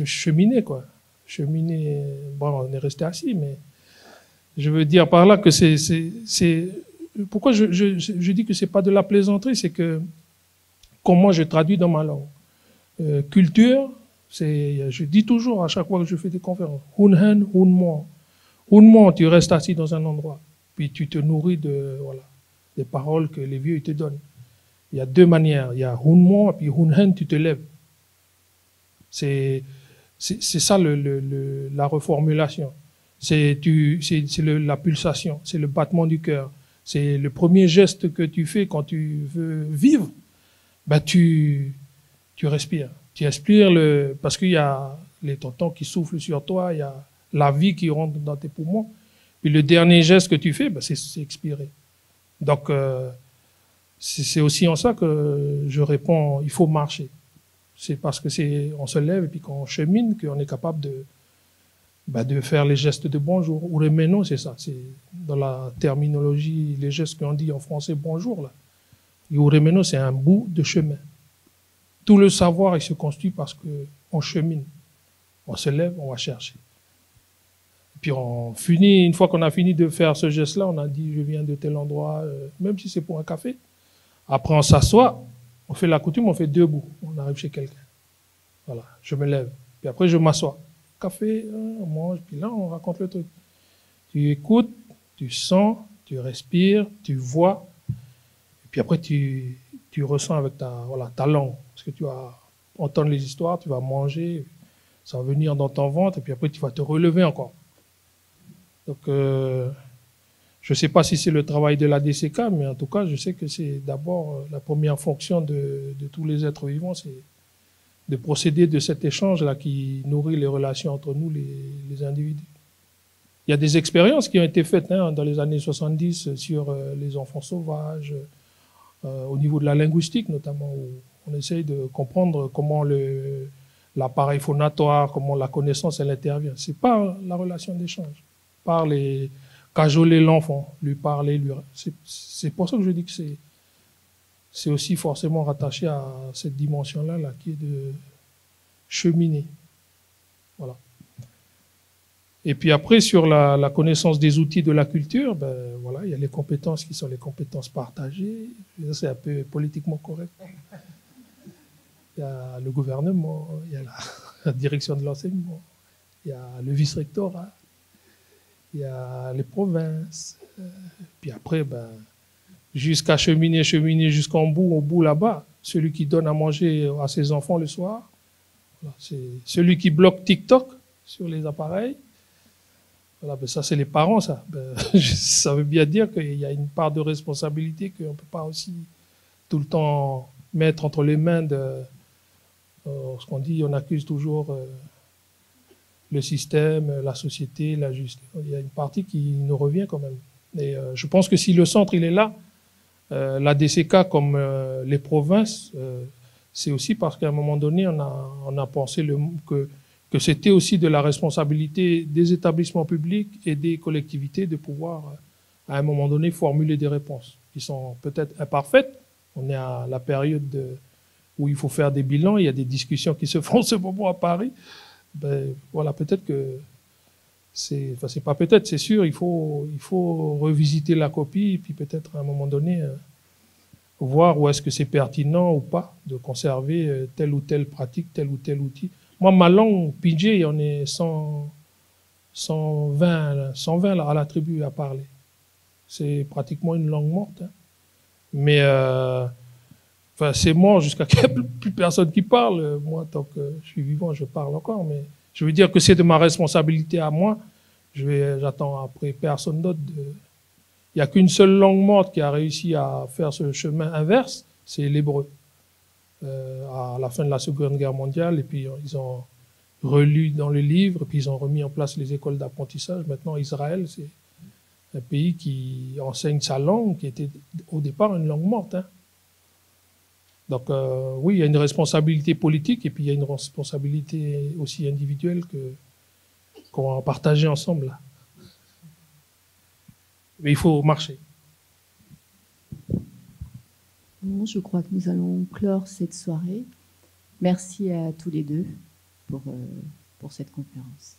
Speaker 3: cheminer, quoi. Cheminer, bon, on est resté assis, mais je veux dire par là que pourquoi je dis que c'est pas de la plaisanterie, c'est que comment je traduis dans ma langue. Culture, je dis toujours à chaque fois que je fais des conférences, hunhen, hunmo. Hunmo, tu restes assis dans un endroit, puis tu te nourris des paroles que les vieux te donnent. Il y a deux manières, il y a hunmo, puis hunhen, tu te lèves. C'est ça la reformulation. C'est la pulsation, c'est le battement du cœur. C'est le premier geste que tu fais quand tu veux vivre. Tu respires. Tu expires parce qu'il y a les tontons qui soufflent sur toi, il y a la vie qui rentre dans tes poumons. Puis le dernier geste que tu fais, c'est expirer. Donc, c'est aussi en ça que je réponds, il faut marcher. C'est parce que on se lève et puis qu'on chemine qu'on est capable de faire les gestes de bonjour. Ou les ménos, c'est ça. C'est dans la terminologie, les gestes qu'on dit en français bonjour, là. Uremeno, c'est un bout de chemin. Tout le savoir, il se construit parce qu'on chemine. On se lève, on va chercher. Et puis une fois qu'on a fini de faire ce geste-là, on a dit, je viens de tel endroit, même si c'est pour un café. Après, on s'assoit, on fait la coutume, on fait debout. On arrive chez quelqu'un. Voilà, je me lève. Puis après, je m'assois. Café, on mange, puis là, on raconte le truc. Tu écoutes, tu sens, tu respires, tu vois. Et puis après, tu ressens avec ta langue. Parce que tu vas entendre les histoires, tu vas manger, ça va venir dans ton ventre, et puis après, tu vas te relever encore. Donc, je ne sais pas si c'est le travail de la DCK, mais en tout cas, je sais que c'est d'abord la première fonction de tous les êtres vivants, c'est de procéder de cet échange-là qui nourrit les relations entre nous, les individus. Il y a des expériences qui ont été faites dans les années 70 sur les enfants sauvages, au niveau de la linguistique notamment, où on essaye de comprendre comment l'appareil phonatoire, comment la connaissance, elle intervient. C'est par la relation d'échange, par cajoler l'enfant, lui parler, c'est pour ça que je dis que c'est aussi forcément rattaché à cette dimension-là, qui est de cheminer. Voilà. Et puis après, sur la connaissance des outils de la culture, voilà, il y a les compétences qui sont les compétences partagées. C'est un peu politiquement correct. Il y a le gouvernement, il y a la direction de l'enseignement, il y a le vice-rectorat, il y a les provinces. Puis après, ben, jusqu'à cheminer jusqu'en bout, au bout là-bas, celui qui donne à manger à ses enfants le soir, voilà, c'est celui qui bloque TikTok sur les appareils. Voilà, ben ça, c'est les parents, ça. Ben, ça veut bien dire qu'il y a une part de responsabilité qu'on ne peut pas aussi tout le temps mettre entre les mains de ce qu'on dit, on accuse toujours le système, la société, la justice. Il y a une partie qui nous revient quand même. Et je pense que si le centre il est là, la DCK comme les provinces, c'est aussi parce qu'à un moment donné, on a pensé que c'était aussi de la responsabilité des établissements publics et des collectivités de pouvoir, à un moment donné, formuler des réponses qui sont peut-être imparfaites. On est à la période où il faut faire des bilans, il y a des discussions qui se font en ce moment à Paris. Ben, voilà, peut-être que c'est pas peut-être, c'est sûr, il faut revisiter la copie et puis peut-être à un moment donné voir où est-ce que c'est pertinent ou pas de conserver telle ou telle pratique, tel ou tel outil. Moi, ma langue, Pidgin, on est 120 là, à la tribu à parler. C'est pratiquement une langue morte. Hein. Mais c'est mort jusqu'à qu'il n'y ait plus personne qui parle. Moi, tant que je suis vivant, je parle encore. Mais je veux dire que c'est de ma responsabilité à moi. J'attends après personne d'autre. Il n'y a qu'une seule langue morte qui a réussi à faire ce chemin inverse, c'est l'hébreu. À la fin de la Seconde Guerre mondiale, et puis ils ont relu dans le livre, et puis ils ont remis en place les écoles d'apprentissage. Maintenant, Israël, c'est un pays qui enseigne sa langue, qui était au départ une langue morte. Hein. Donc oui, il y a une responsabilité politique, et puis il y a une responsabilité aussi individuelle qu'on va partager ensemble. Là. Mais il faut marcher.
Speaker 1: Bon, je crois que nous allons clore cette soirée. Merci à tous les deux pour cette conférence.